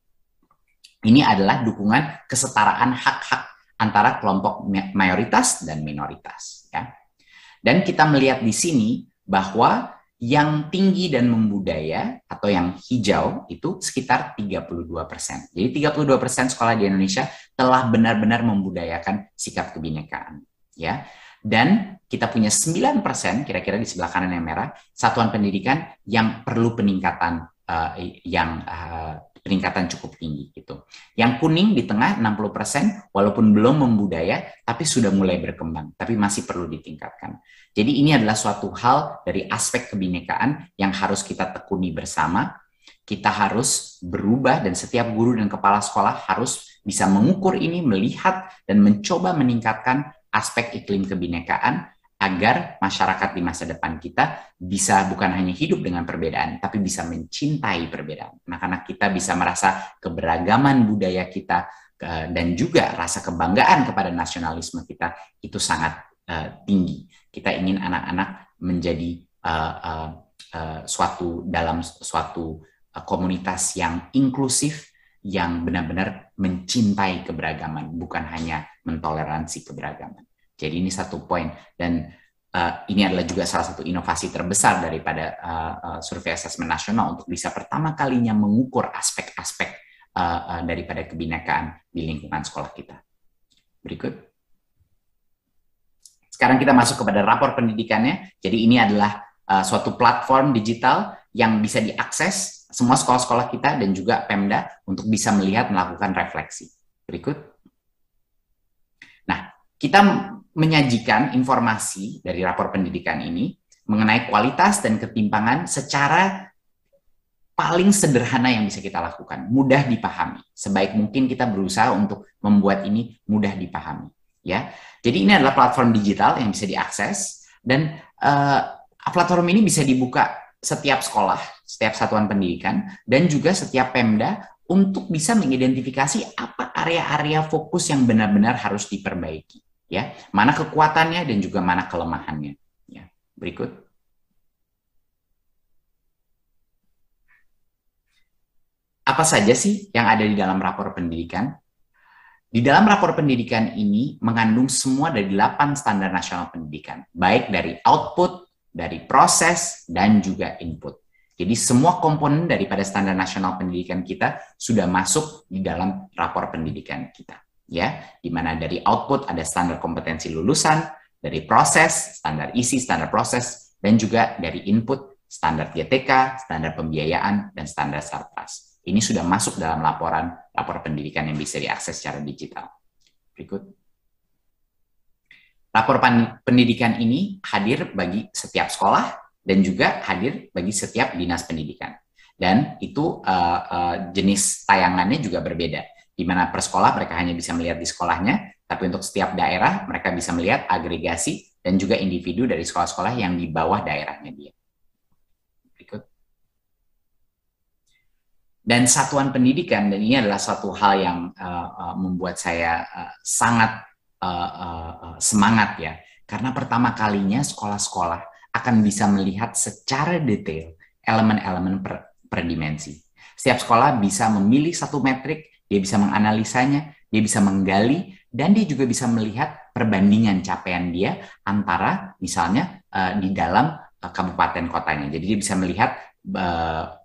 Ini adalah dukungan kesetaraan hak-hak antara kelompok mayoritas dan minoritas. Ya. Dan kita melihat di sini bahwa yang tinggi dan membudaya atau yang hijau itu sekitar 32%. Jadi 32% sekolah di Indonesia telah benar-benar membudayakan sikap kebinekaan. Ya. Dan kita punya 9%, kira-kira di sebelah kanan yang merah, satuan pendidikan yang perlu peningkatan peningkatan cukup tinggi gitu. Yang kuning di tengah 60% walaupun belum membudaya tapi sudah mulai berkembang, tapi masih perlu ditingkatkan. Jadi ini adalah suatu hal dari aspek kebinekaan yang harus kita tekuni bersama. Kita harus berubah dan setiap guru dan kepala sekolah harus bisa mengukur ini, melihat dan mencoba meningkatkan aspek iklim kebinekaan agar masyarakat di masa depan kita bisa bukan hanya hidup dengan perbedaan, tapi bisa mencintai perbedaan. Anak-anak kita bisa merasa keberagaman budaya kita dan juga rasa kebanggaan kepada nasionalisme kita itu sangat tinggi. Kita ingin anak-anak menjadi dalam suatu komunitas yang inklusif, yang benar-benar mencintai keberagaman, bukan hanya mentoleransi keberagaman. Jadi ini satu poin, dan ini adalah juga salah satu inovasi terbesar daripada survei asesmen nasional untuk bisa pertama kalinya mengukur aspek-aspek daripada kebinekaan di lingkungan sekolah kita. Berikut. Sekarang kita masuk kepada rapor pendidikannya. Jadi ini adalah suatu platform digital yang bisa diakses semua sekolah-sekolah kita dan juga Pemda untuk bisa melihat, melakukan refleksi. Berikut. Nah, kita menyajikan informasi dari rapor pendidikan ini mengenai kualitas dan ketimpangan secara paling sederhana yang bisa kita lakukan, mudah dipahami. Sebaik mungkin kita berusaha untuk membuat ini mudah dipahami. Ya, jadi ini adalah platform digital yang bisa diakses dan platform ini bisa dibuka setiap sekolah, setiap satuan pendidikan dan juga setiap Pemda untuk bisa mengidentifikasi apa area-area fokus yang benar-benar harus diperbaiki. Ya, mana kekuatannya dan juga mana kelemahannya. Ya, berikut. Apa saja sih yang ada di dalam rapor pendidikan? Di dalam rapor pendidikan ini mengandung semua dari 8 standar nasional pendidikan, baik dari output, dari proses, dan juga input. Jadi semua komponen daripada standar nasional pendidikan kita sudah masuk di dalam rapor pendidikan kita. Ya, di mana dari output ada standar kompetensi lulusan, dari proses, standar isi, standar proses, dan juga dari input, standar GTK, standar pembiayaan, dan standar Sarpras. Ini sudah masuk dalam rapor pendidikan yang bisa diakses secara digital. Berikut. Rapor pendidikan ini hadir bagi setiap sekolah dan juga hadir bagi setiap dinas pendidikan. Dan itu jenis tayangannya juga berbeda. Di mana per sekolah mereka hanya bisa melihat di sekolahnya, tapi untuk setiap daerah mereka bisa melihat agregasi dan juga individu dari sekolah-sekolah yang di bawah daerahnya dia. Berikut. Dan satuan pendidikan, dan ini adalah suatu hal yang membuat saya sangat semangat ya, karena pertama kalinya sekolah-sekolah akan bisa melihat secara detail elemen-elemen per dimensi. Setiap sekolah bisa memilih satu metrik, dia bisa menganalisanya, dia bisa menggali, dan dia juga bisa melihat perbandingan capaian dia antara misalnya di dalam kabupaten kotanya. Jadi dia bisa melihat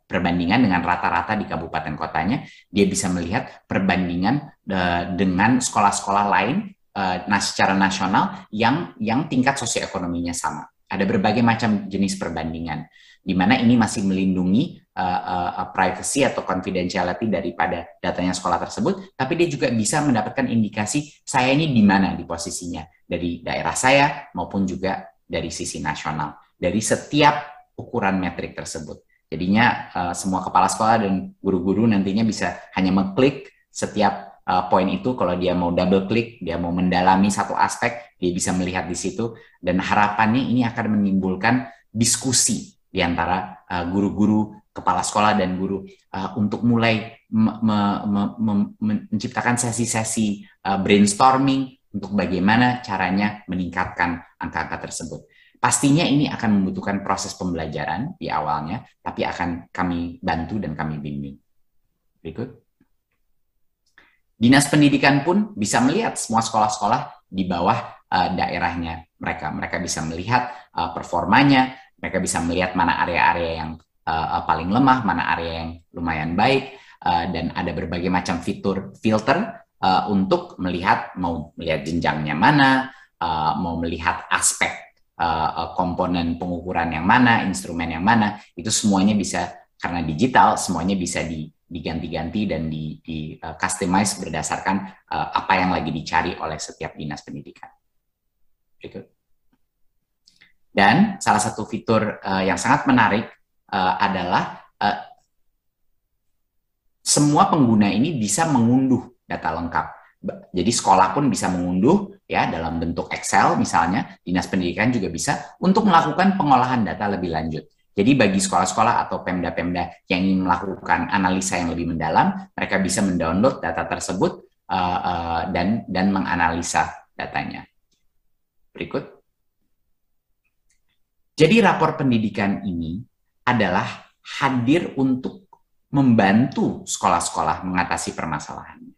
perbandingan dengan rata-rata di kabupaten kotanya, dia bisa melihat perbandingan dengan sekolah-sekolah lain secara nasional yang tingkat sosioekonominya sama. Ada berbagai macam jenis perbandingan, di mana ini masih melindungi privacy atau confidentiality daripada datanya sekolah tersebut, tapi dia juga bisa mendapatkan indikasi saya ini di mana di posisinya, dari daerah saya maupun juga dari sisi nasional, dari setiap ukuran metrik tersebut. Jadinya semua kepala sekolah dan guru-guru nantinya bisa hanya mengklik setiap poin itu, kalau dia mau double klik, dia mau mendalami satu aspek, dia bisa melihat di situ, dan harapannya ini akan menimbulkan diskusi di antara guru-guru, kepala sekolah, dan guru untuk mulai menciptakan sesi-sesi brainstorming untuk bagaimana caranya meningkatkan angka-angka tersebut. Pastinya ini akan membutuhkan proses pembelajaran di awalnya, tapi akan kami bantu dan kami bimbing. Berikut. Dinas pendidikan pun bisa melihat semua sekolah-sekolah di bawah daerahnya mereka. Mereka bisa melihat performanya, mereka bisa melihat mana area-area yang paling lemah, mana area yang lumayan baik, dan ada berbagai macam filter untuk melihat, mau melihat jenjangnya mana, mau melihat aspek komponen pengukuran yang mana, instrumen yang mana, itu semuanya bisa, karena digital, semuanya bisa diganti-ganti dan di customize berdasarkan apa yang lagi dicari oleh setiap dinas pendidikan. Berikut. Dan salah satu fitur yang sangat menarik adalah semua pengguna ini bisa mengunduh data lengkap. Jadi sekolah pun bisa mengunduh ya dalam bentuk Excel misalnya, dinas pendidikan juga bisa untuk melakukan pengolahan data lebih lanjut. Jadi bagi sekolah-sekolah atau pemda-pemda yang ingin melakukan analisa yang lebih mendalam, mereka bisa mendownload data tersebut dan menganalisa datanya. Berikut. Jadi rapor pendidikan ini adalah hadir untuk membantu sekolah-sekolah mengatasi permasalahannya.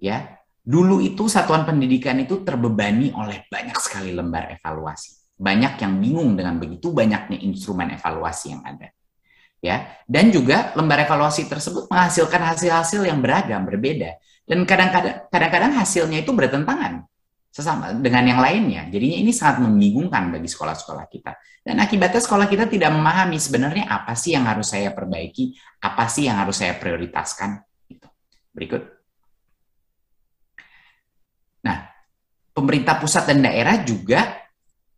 Ya, dulu itu satuan pendidikan itu terbebani oleh banyak sekali lembar evaluasi. Banyak yang bingung dengan begitu banyaknya instrumen evaluasi yang ada. Ya, dan juga lembar evaluasi tersebut menghasilkan hasil-hasil yang beragam, berbeda. Dan kadang-kadang hasilnya itu bertentangan sesama dengan yang lainnya. Jadinya ini sangat membingungkan bagi sekolah-sekolah kita. Dan akibatnya sekolah kita tidak memahami sebenarnya apa sih yang harus saya perbaiki, apa sih yang harus saya prioritaskan. Gitu. Berikut. Nah, pemerintah pusat dan daerah juga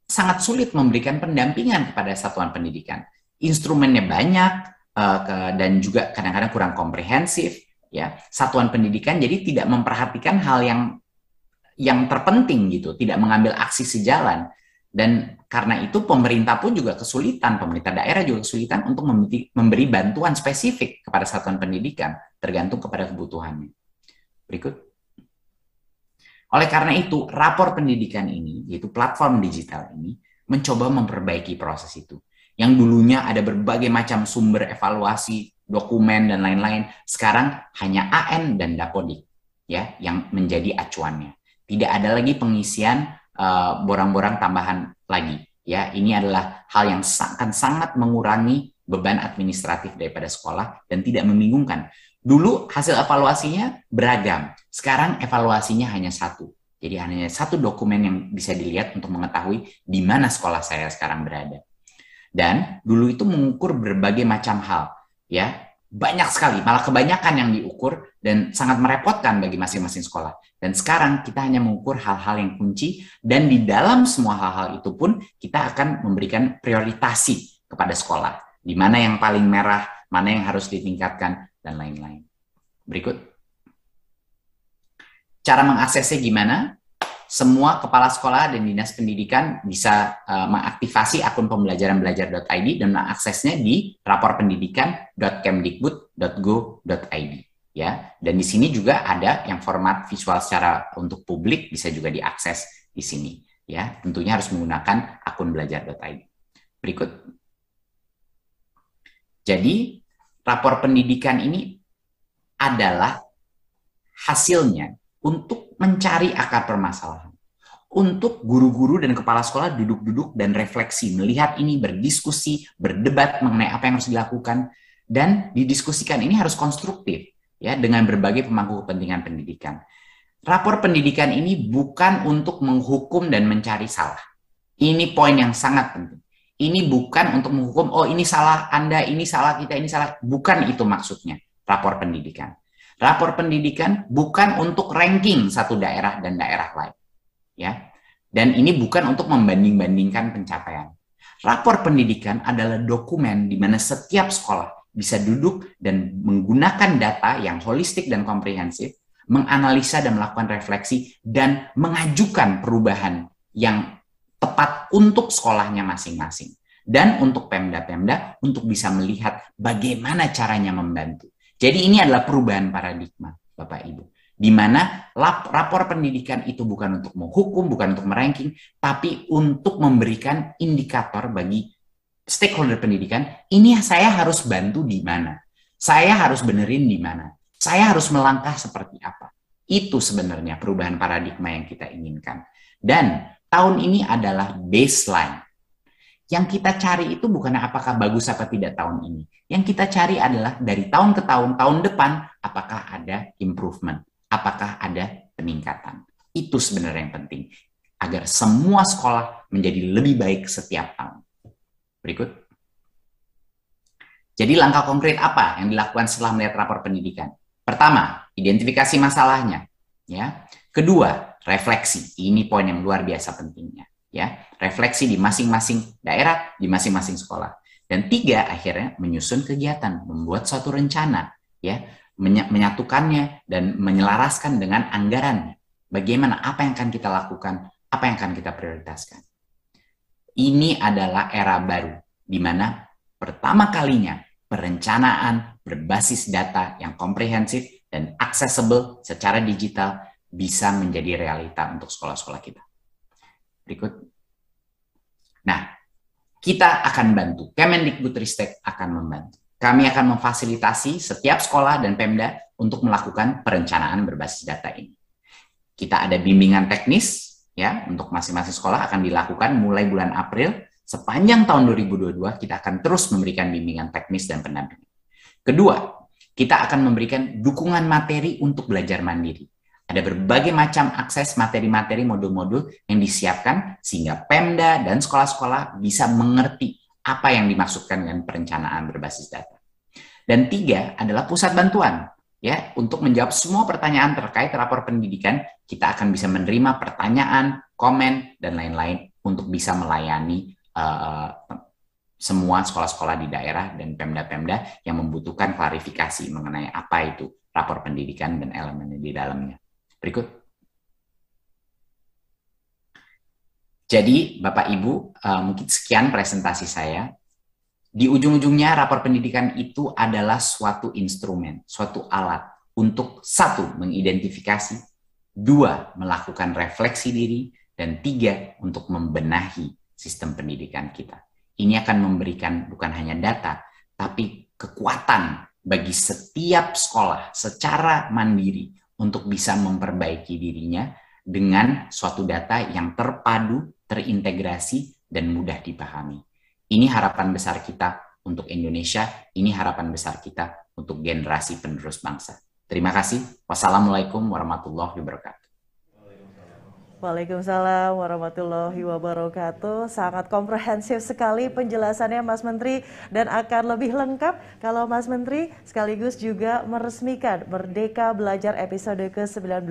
sangat sulit memberikan pendampingan kepada satuan pendidikan. Instrumennya banyak dan juga kadang-kadang kurang komprehensif. Ya, satuan pendidikan jadi tidak memperhatikan hal yang terpenting gitu, tidak mengambil aksi sejalan. Dan karena itu pemerintah pun juga kesulitan, pemerintah daerah juga kesulitan untuk memberi bantuan spesifik kepada satuan pendidikan, tergantung kepada kebutuhannya. Berikut. Oleh karena itu, rapor pendidikan ini, yaitu platform digital ini, mencoba memperbaiki proses itu. Yang dulunya ada berbagai macam sumber evaluasi, dokumen, dan lain-lain, sekarang hanya AN dan Dapodik ya, yang menjadi acuannya. Tidak ada lagi pengisian borang-borang tambahan lagi. Ya, ini adalah hal yang akan sangat mengurangi beban administratif daripada sekolah dan tidak membingungkan. Dulu hasil evaluasinya beragam, sekarang evaluasinya hanya satu. Jadi hanya satu dokumen yang bisa dilihat untuk mengetahui di mana sekolah saya sekarang berada. Dan dulu itu mengukur berbagai macam hal, ya banyak sekali, malah kebanyakan yang diukur dan sangat merepotkan bagi masing-masing sekolah. Dan sekarang kita hanya mengukur hal-hal yang kunci dan di dalam semua hal-hal itu pun kita akan memberikan prioritasi kepada sekolah. Di mana yang paling merah, mana yang harus ditingkatkan, dan lain-lain. Berikut. Cara mengaksesnya gimana? Semua kepala sekolah dan dinas pendidikan bisa mengaktifasi akun pembelajaran-belajar.id dan mengaksesnya di raporpendidikan.kemdikbud.go.id. Ya, dan di sini juga ada yang format visual secara untuk publik bisa juga diakses di sini. Ya, tentunya harus menggunakan akun belajar.id. Berikut. Jadi, rapor pendidikan ini adalah hasilnya untuk mencari akar permasalahan. Untuk guru-guru dan kepala sekolah duduk-duduk dan refleksi, melihat ini, berdiskusi, berdebat mengenai apa yang harus dilakukan, dan didiskusikan ini harus konstruktif, ya, dengan berbagai pemangku kepentingan pendidikan. Rapor pendidikan ini bukan untuk menghukum dan mencari salah. Ini poin yang sangat penting. Ini bukan untuk menghukum, oh ini salah Anda, ini salah kita, ini salah. Bukan itu maksudnya, rapor pendidikan. Rapor pendidikan bukan untuk ranking satu daerah dan daerah lain. Ya. Dan ini bukan untuk membanding-bandingkan pencapaian. Rapor pendidikan adalah dokumen di mana setiap sekolah bisa duduk dan menggunakan data yang holistik dan komprehensif menganalisa dan melakukan refleksi, dan mengajukan perubahan yang tepat untuk sekolahnya masing-masing. Dan untuk Pemda-Pemda untuk bisa melihat bagaimana caranya membantu. Jadi ini adalah perubahan paradigma, Bapak Ibu. Di mana rapor pendidikan itu bukan untuk menghukum, bukan untuk meranking, tapi untuk memberikan indikator bagi stakeholder pendidikan, ini saya harus bantu di mana, saya harus benerin di mana, saya harus melangkah seperti apa. Itu sebenarnya perubahan paradigma yang kita inginkan. Dan tahun ini adalah baseline. Yang kita cari itu bukan apakah bagus apa tidak tahun ini. Yang kita cari adalah dari tahun ke tahun, tahun depan, apakah ada improvement, apakah ada peningkatan. Itu sebenarnya yang penting, agar semua sekolah menjadi lebih baik setiap tahun. Berikut. Jadi langkah konkret apa yang dilakukan setelah melihat rapor pendidikan? Pertama, identifikasi masalahnya. Ya. Kedua, refleksi. Ini poin yang luar biasa pentingnya. Ya, refleksi di masing-masing daerah, di masing-masing sekolah. Dan tiga, akhirnya menyusun kegiatan, membuat suatu rencana, ya, menyatukannya dan menyelaraskan dengan anggarannya. Bagaimana, apa yang akan kita lakukan, apa yang akan kita prioritaskan. Ini adalah era baru, di mana pertama kalinya perencanaan berbasis data yang komprehensif dan accessible secara digital bisa menjadi realita untuk sekolah-sekolah kita. Berikut. Nah, kita akan bantu. Kemendikbudristek akan membantu. Kami akan memfasilitasi setiap sekolah dan Pemda untuk melakukan perencanaan berbasis data ini. Kita ada bimbingan teknis, ya, untuk masing-masing sekolah akan dilakukan mulai bulan April. Sepanjang tahun 2022, kita akan terus memberikan bimbingan teknis dan pendampingan. Kedua, kita akan memberikan dukungan materi untuk belajar mandiri. Ada berbagai macam akses materi-materi modul-modul yang disiapkan sehingga Pemda dan sekolah-sekolah bisa mengerti apa yang dimaksudkan dengan perencanaan berbasis data. Dan tiga adalah pusat bantuan, ya, untuk menjawab semua pertanyaan terkait rapor pendidikan. Kita akan bisa menerima pertanyaan, komen, dan lain-lain untuk bisa melayani semua sekolah-sekolah di daerah dan Pemda-Pemda yang membutuhkan klarifikasi mengenai apa itu rapor pendidikan dan elemennya di dalamnya. Berikut. Jadi, Bapak Ibu, mungkin sekian presentasi saya. Di ujung-ujungnya, rapor pendidikan itu adalah suatu instrumen, suatu alat untuk satu, mengidentifikasi, dua, melakukan refleksi diri, dan tiga, untuk membenahi sistem pendidikan kita. Ini akan memberikan bukan hanya data, tapi kekuatan bagi setiap sekolah secara mandiri untuk bisa memperbaiki dirinya dengan suatu data yang terpadu, terintegrasi, dan mudah dipahami. Ini harapan besar kita untuk Indonesia, ini harapan besar kita untuk generasi penerus bangsa. Terima kasih. Wassalamualaikum warahmatullahi wabarakatuh. Waalaikumsalam warahmatullahi wabarakatuh. Sangat komprehensif sekali penjelasannya Mas Menteri, dan akan lebih lengkap kalau Mas Menteri sekaligus juga meresmikan Merdeka Belajar episode ke-19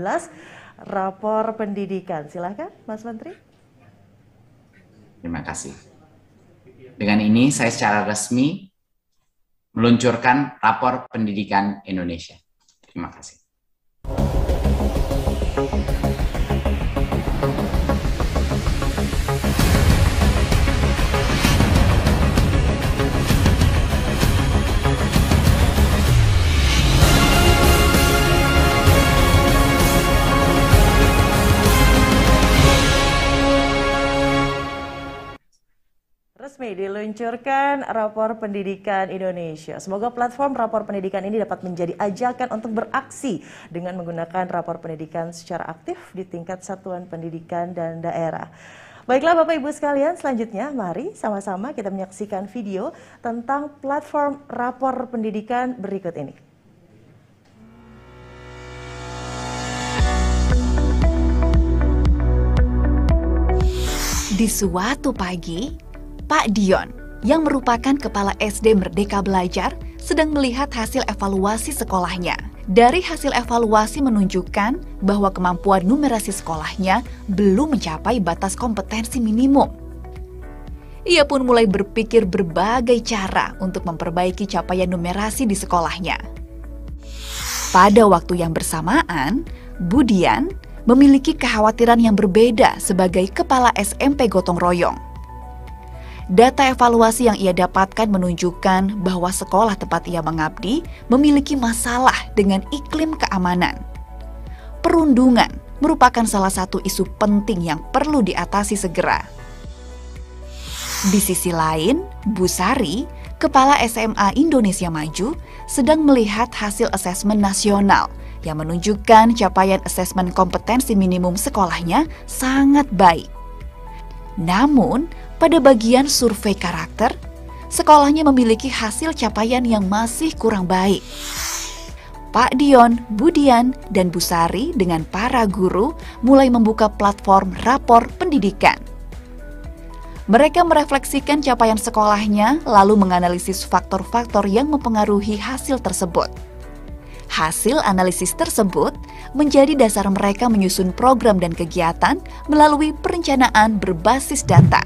rapor pendidikan. Silakan Mas Menteri. Terima kasih. Dengan ini saya secara resmi meluncurkan rapor pendidikan Indonesia. Terima kasih. Resmi diluncurkan Rapor Pendidikan Indonesia. Semoga platform Rapor Pendidikan ini dapat menjadi ajakan untuk beraksi dengan menggunakan rapor pendidikan secara aktif di tingkat satuan pendidikan dan daerah. Baiklah Bapak Ibu sekalian, selanjutnya mari sama-sama kita menyaksikan video tentang platform Rapor Pendidikan berikut ini. Di suatu pagi, Pak Dion, yang merupakan Kepala SD Merdeka Belajar, sedang melihat hasil evaluasi sekolahnya. Dari hasil evaluasi menunjukkan bahwa kemampuan numerasi sekolahnya belum mencapai batas kompetensi minimum. Ia pun mulai berpikir berbagai cara untuk memperbaiki capaian numerasi di sekolahnya. Pada waktu yang bersamaan, Budian memiliki kekhawatiran yang berbeda sebagai kepala SMP Gotong Royong. Data evaluasi yang ia dapatkan menunjukkan bahwa sekolah tempat ia mengabdi memiliki masalah dengan iklim keamanan. Perundungan merupakan salah satu isu penting yang perlu diatasi segera. Di sisi lain, Bu Sari, Kepala SMA Indonesia Maju, sedang melihat hasil asesmen nasional yang menunjukkan capaian asesmen kompetensi minimum sekolahnya sangat baik. Namun, pada bagian survei karakter, sekolahnya memiliki hasil capaian yang masih kurang baik. Pak Dion, Budian, dan Bu Sari dengan para guru mulai membuka platform rapor pendidikan. Mereka merefleksikan capaian sekolahnya lalu menganalisis faktor-faktor yang mempengaruhi hasil tersebut. Hasil analisis tersebut menjadi dasar mereka menyusun program dan kegiatan melalui perencanaan berbasis data.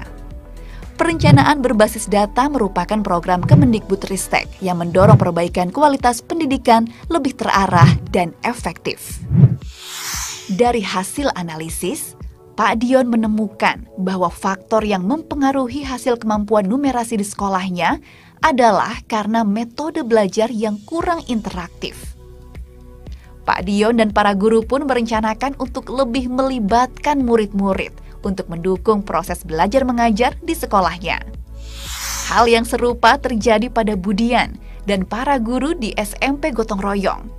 Perencanaan berbasis data merupakan program Kemendikbudristek yang mendorong perbaikan kualitas pendidikan lebih terarah dan efektif. Dari hasil analisis, Pak Dion menemukan bahwa faktor yang mempengaruhi hasil kemampuan numerasi di sekolahnya adalah karena metode belajar yang kurang interaktif. Pak Dion dan para guru pun merencanakan untuk lebih melibatkan murid-murid untuk mendukung proses belajar mengajar di sekolahnya. Hal yang serupa terjadi pada Budian dan para guru di SMP Gotong Royong.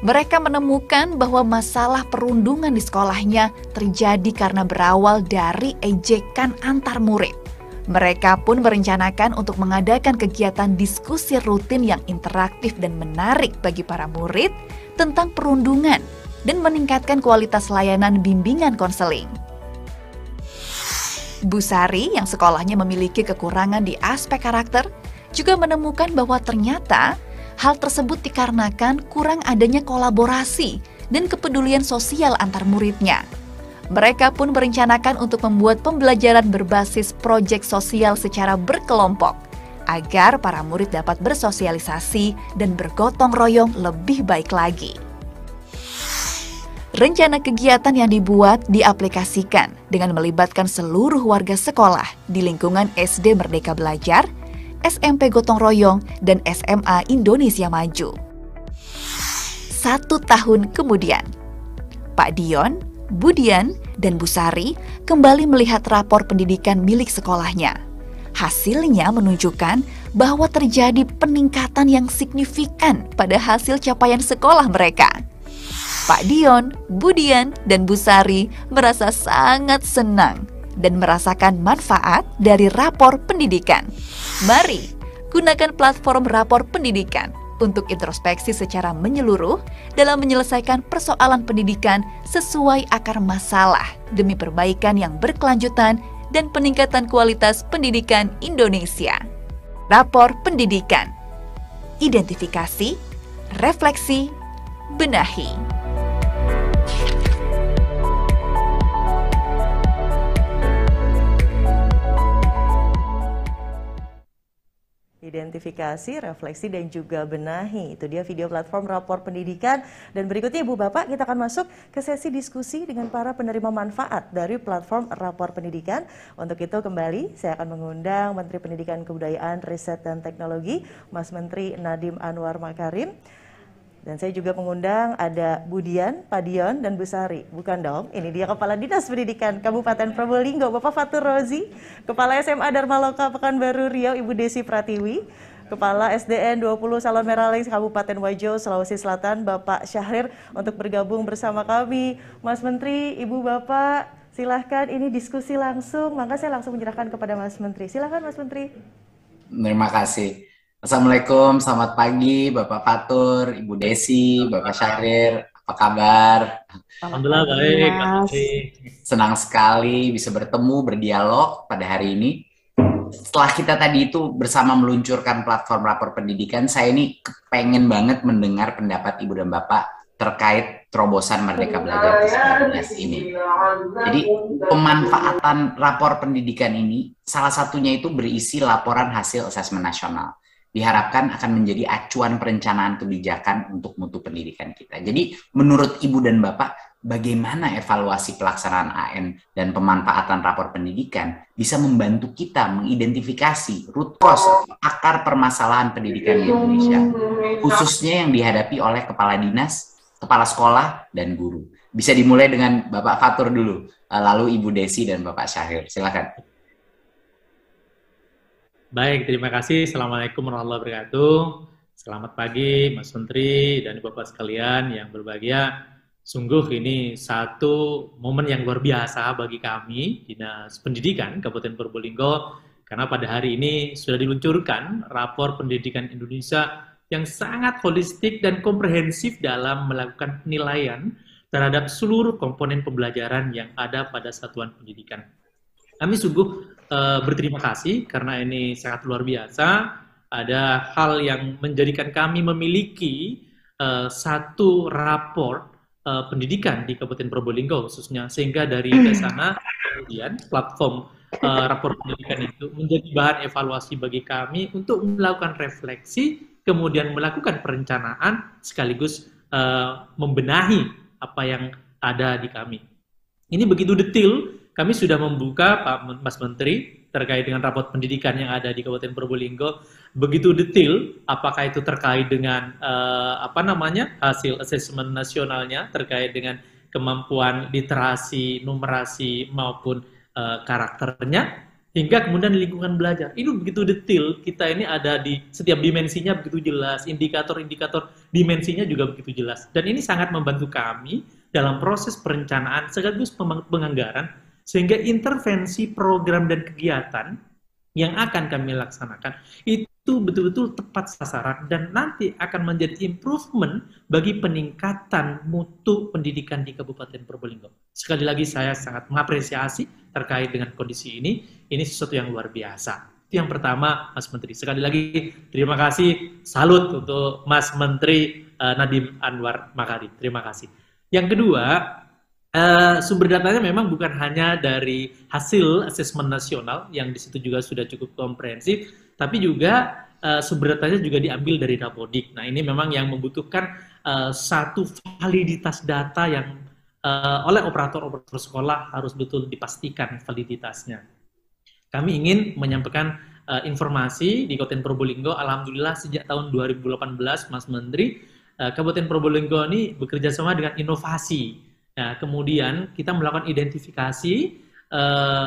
Mereka menemukan bahwa masalah perundungan di sekolahnya terjadi karena berawal dari ejekan antar murid. Mereka pun merencanakan untuk mengadakan kegiatan diskusi rutin yang interaktif dan menarik bagi para murid tentang perundungan dan meningkatkan kualitas layanan bimbingan konseling. Bu Sari yang sekolahnya memiliki kekurangan di aspek karakter juga menemukan bahwa ternyata hal tersebut dikarenakan kurang adanya kolaborasi dan kepedulian sosial antar muridnya. Mereka pun merencanakan untuk membuat pembelajaran berbasis proyek sosial secara berkelompok agar para murid dapat bersosialisasi dan bergotong royong lebih baik lagi. Rencana kegiatan yang dibuat diaplikasikan dengan melibatkan seluruh warga sekolah di lingkungan SD Merdeka Belajar, SMP Gotong Royong, dan SMA Indonesia Maju. 1 tahun kemudian, Pak Dion, Budian, dan Bu Sari kembali melihat rapor pendidikan milik sekolahnya. Hasilnya menunjukkan bahwa terjadi peningkatan yang signifikan pada hasil capaian sekolah mereka. Pak Dion, Budian, dan Bu Sari merasa sangat senang dan merasakan manfaat dari rapor pendidikan. Mari gunakan platform rapor pendidikan untuk introspeksi secara menyeluruh dalam menyelesaikan persoalan pendidikan sesuai akar masalah demi perbaikan yang berkelanjutan dan peningkatan kualitas pendidikan Indonesia. Rapor pendidikan, identifikasi, refleksi, benahi. Identifikasi, refleksi, dan juga benahi. Itu dia video platform rapor pendidikan. Dan berikutnya Ibu Bapak, kita akan masuk ke sesi diskusi dengan para penerima manfaat dari platform rapor pendidikan. Untuk itu kembali saya akan mengundang Menteri Pendidikan Kebudayaan, Riset, dan Teknologi, Mas Menteri Nadiem Anwar Makarim. Dan saya juga mengundang ada Budian, Pak Dion, dan Bu Sari. Bukan dong, ini dia Kepala Dinas Pendidikan Kabupaten Probolinggo, Bapak Fatur Rozi, Kepala SMA Dharma Loka Pekanbaru Riau, Ibu Desi Pratiwi, Kepala SDN 20 Salon Meralings Kabupaten Wajo, Sulawesi Selatan, Bapak Syahrir, untuk bergabung bersama kami. Mas Menteri, Ibu Bapak, silahkan ini diskusi langsung, maka saya langsung menyerahkan kepada Mas Menteri. Silahkan Mas Menteri. Terima kasih. Assalamualaikum, selamat pagi Bapak Fatur, Ibu Desi, Bapak Syahrir, apa kabar? Alhamdulillah baik, makasih. Senang sekali bisa bertemu, berdialog pada hari ini. Setelah kita tadi itu bersama meluncurkan platform rapor pendidikan, saya ini pengen banget mendengar pendapat Ibu dan Bapak terkait terobosan Merdeka Belajar ke-19 ini. Jadi pemanfaatan rapor pendidikan ini, salah satunya itu berisi laporan hasil asesmen nasional. diharapkan akan menjadi acuan perencanaan kebijakan untuk mutu pendidikan kita. Jadi menurut Ibu dan Bapak, bagaimana evaluasi pelaksanaan AN dan pemanfaatan rapor pendidikan bisa membantu kita mengidentifikasi root cause, akar permasalahan pendidikan di Indonesia, khususnya yang dihadapi oleh kepala dinas, kepala sekolah, dan guru. Bisa dimulai dengan Bapak Fatur dulu, lalu Ibu Desi dan Bapak Syahrir. Silakan. Baik, terima kasih. Assalamualaikum warahmatullahi wabarakatuh. Selamat pagi, Mas Menteri dan Bapak sekalian yang berbahagia. Sungguh ini satu momen yang luar biasa bagi kami, Dinas Pendidikan Kabupaten Probolinggo, karena pada hari ini sudah diluncurkan rapor pendidikan Indonesia yang sangat holistik dan komprehensif dalam melakukan penilaian terhadap seluruh komponen pembelajaran yang ada pada satuan pendidikan. Kami sungguh berterima kasih karena ini sangat luar biasa. Ada hal yang menjadikan kami memiliki satu rapor pendidikan di Kabupaten Probolinggo khususnya, sehingga dari sana kemudian platform rapor pendidikan itu menjadi bahan evaluasi bagi kami untuk melakukan refleksi, kemudian melakukan perencanaan sekaligus membenahi apa yang ada di kami. Ini begitu detail. Kami sudah membuka, Pak Mas Menteri, terkait dengan rapor pendidikan yang ada di Kabupaten Probolinggo, begitu detail, apakah itu terkait dengan hasil asesmen nasionalnya, terkait dengan kemampuan literasi, numerasi, maupun karakternya, hingga kemudian lingkungan belajar. Itu begitu detail, kita ini ada di setiap dimensinya begitu jelas, indikator-indikator dimensinya juga begitu jelas. Dan ini sangat membantu kami dalam proses perencanaan sekaligus penganggaran, sehingga intervensi program dan kegiatan yang akan kami laksanakan itu betul-betul tepat sasaran dan nanti akan menjadi improvement bagi peningkatan mutu pendidikan di Kabupaten Probolinggo. Sekali lagi saya sangat mengapresiasi terkait dengan kondisi ini sesuatu yang luar biasa. Itu yang pertama, Mas Menteri. Sekali lagi terima kasih, salut untuk Mas Menteri Nadiem Anwar Makarim. Terima kasih. Yang kedua, sumber datanya memang bukan hanya dari hasil asesmen nasional yang di situ juga sudah cukup komprehensif, tapi juga sumber datanya juga diambil dari Dapodik. Nah, ini memang yang membutuhkan satu validitas data yang oleh operator-operator sekolah harus betul dipastikan validitasnya. Kami ingin menyampaikan informasi di Kabupaten Probolinggo. Alhamdulillah sejak tahun 2018, Mas Menteri, Kabupaten Probolinggo ini bekerja sama dengan inovasi. Nah, kemudian kita melakukan identifikasi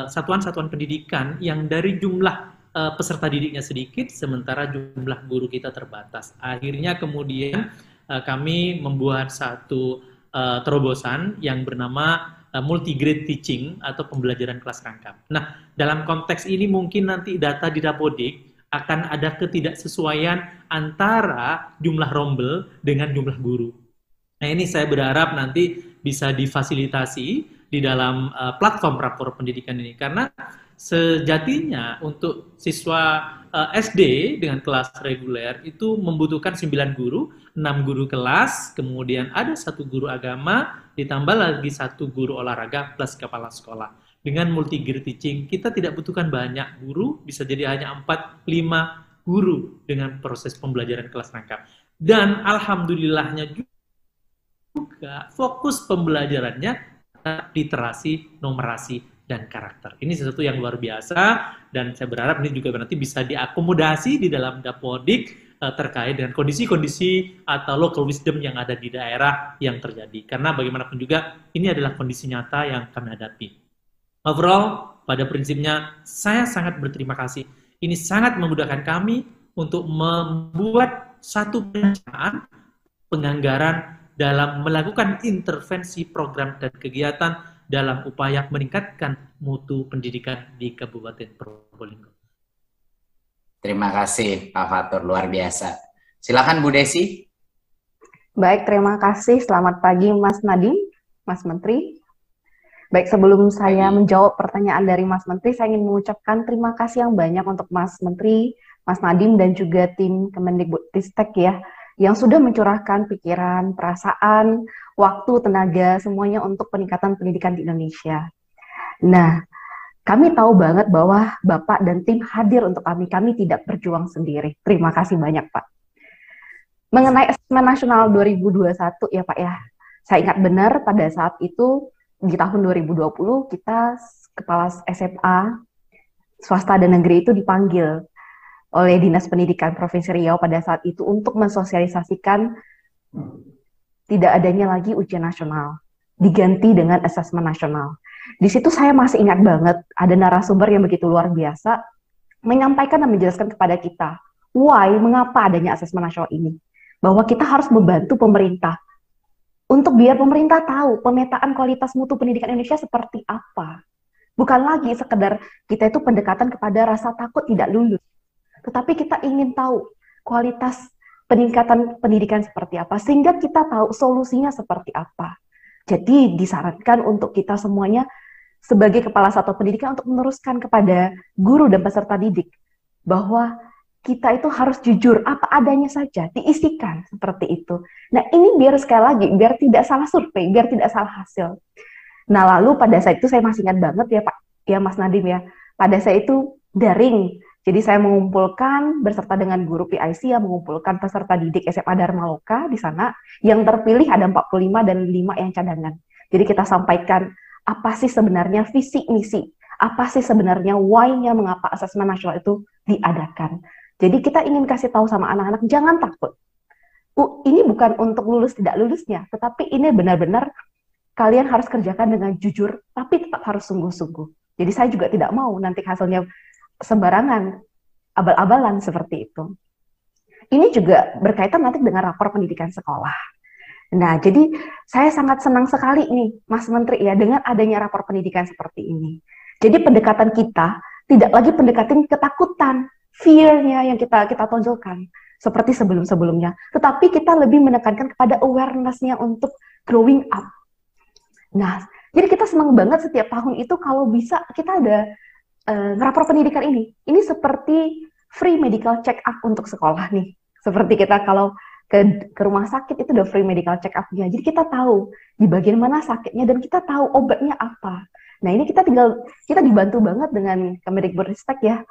satuan-satuan pendidikan yang dari jumlah peserta didiknya sedikit, sementara jumlah guru kita terbatas. Akhirnya kemudian kami membuat satu terobosan yang bernama multi-grade teaching atau pembelajaran kelas rangkap. Nah, dalam konteks ini mungkin nanti data di Dapodik akan ada ketidaksesuaian antara jumlah rombel dengan jumlah guru. Nah, ini saya berharap nanti bisa difasilitasi di dalam platform rapor pendidikan ini, karena sejatinya untuk siswa SD dengan kelas reguler itu membutuhkan 9 guru, 6 guru kelas, kemudian ada 1 guru agama, ditambah lagi 1 guru olahraga plus kepala sekolah. Dengan multi-grade teaching, kita tidak butuhkan banyak guru, bisa jadi hanya 4-5 guru dengan proses pembelajaran kelas rangkap. Dan alhamdulillahnya juga fokus pembelajarannya literasi, numerasi, dan karakter. Ini sesuatu yang luar biasa dan saya berharap ini juga nanti bisa diakomodasi di dalam Dapodik terkait dengan kondisi-kondisi atau local wisdom yang ada di daerah yang terjadi. Karena bagaimanapun juga ini adalah kondisi nyata yang kami hadapi. Overall, pada prinsipnya saya sangat berterima kasih. Ini sangat memudahkan kami untuk membuat satu perencanaan penganggaran dalam melakukan intervensi program dan kegiatan dalam upaya meningkatkan mutu pendidikan di Kabupaten Probolinggo. Terima kasih Pak Fatur, luar biasa. Silakan Bu Desi. Baik, terima kasih. Selamat pagi Mas Nadiem, Mas Menteri. Baik, sebelum saya menjawab pertanyaan dari Mas Menteri, saya ingin mengucapkan terima kasih yang banyak untuk Mas Menteri, Mas Nadiem, dan juga tim Kemendikbudristek ya, yang sudah mencurahkan pikiran, perasaan, waktu, tenaga, semuanya untuk peningkatan pendidikan di Indonesia. Nah, Kami tahu banget bahwa Bapak dan tim hadir untuk kami. Kami tidak berjuang sendiri. Terima kasih banyak, Pak. Mengenai Asesmen Nasional 2021 ya Pak ya, saya ingat benar pada saat itu di tahun 2020 kita kepala SMA swasta dan negeri itu dipanggil oleh Dinas Pendidikan Provinsi Riau pada saat itu untuk mensosialisasikan tidak adanya lagi ujian nasional, diganti dengan asesmen nasional. Di situ saya masih ingat banget ada narasumber yang begitu luar biasa menyampaikan dan menjelaskan kepada kita why, mengapa adanya asesmen nasional ini. Bahwa kita harus membantu pemerintah untuk biar pemerintah tahu pemetaan kualitas mutu pendidikan Indonesia seperti apa. Bukan lagi sekedar kita itu pendekatan kepada rasa takut tidak lulus, tetapi kita ingin tahu kualitas peningkatan pendidikan seperti apa, sehingga kita tahu solusinya seperti apa. Jadi disarankan untuk kita semuanya sebagai kepala satuan pendidikan untuk meneruskan kepada guru dan peserta didik bahwa kita itu harus jujur, apa adanya saja, diisikan seperti itu. Nah ini biar sekali lagi, biar tidak salah survei, biar tidak salah hasil. Nah lalu pada saat itu saya masih ingat banget ya Pak, ya Mas Nadiem ya, pada saat itu daring. Jadi saya mengumpulkan beserta dengan guru PIC yang mengumpulkan peserta didik SMA Dharma Loka di sana, yang terpilih ada 45 dan 5 yang cadangan. Jadi kita sampaikan apa sih sebenarnya visi misi, apa sih sebenarnya why-nya mengapa asesmen nasional itu diadakan. Jadi kita ingin kasih tahu sama anak-anak jangan takut. Ini bukan untuk lulus tidak lulusnya, tetapi ini benar-benar kalian harus kerjakan dengan jujur, tapi tetap harus sungguh-sungguh. Jadi saya juga tidak mau nanti hasilnya sembarangan, abal-abalan seperti itu. Ini juga berkaitan nanti dengan rapor pendidikan sekolah. Nah, jadi saya sangat senang sekali nih, Mas Menteri ya, dengan adanya rapor pendidikan seperti ini. Jadi pendekatan kita tidak lagi pendekatan ketakutan, fear-nya yang kita tonjolkan seperti sebelum-sebelumnya, tetapi kita lebih menekankan kepada awareness-nya untuk growing up. Nah, jadi kita senang banget setiap tahun itu kalau bisa kita ada rapor pendidikan ini. Ini seperti free medical check up untuk sekolah nih. Seperti kita kalau ke rumah sakit itu udah free medical check up-nya. Jadi kita tahu di bagian mana sakitnya dan kita tahu obatnya apa. Nah ini kita dibantu banget dengan Kemendikbudristek ya,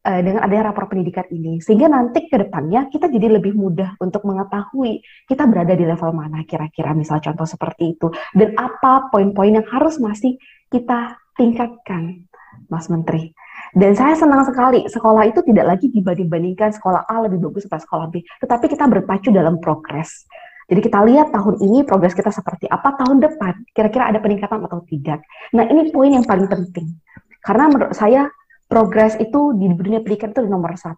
dengan adanya rapor pendidikan ini. Sehingga nanti ke depannya kita jadi lebih mudah untuk mengetahui kita berada di level mana kira-kira, misal contoh seperti itu. Dan apa poin-poin yang harus masih kita tingkatkan, Mas Menteri. Dan saya senang sekali, sekolah itu tidak lagi dibanding-bandingkan sekolah A lebih bagus atau sekolah B, tetapi kita berpacu dalam progres. Jadi kita lihat tahun ini progres kita seperti apa, tahun depan kira-kira ada peningkatan atau tidak. Nah ini poin yang paling penting. Karena menurut saya progres itu di dunia pendidikan itu nomor 1.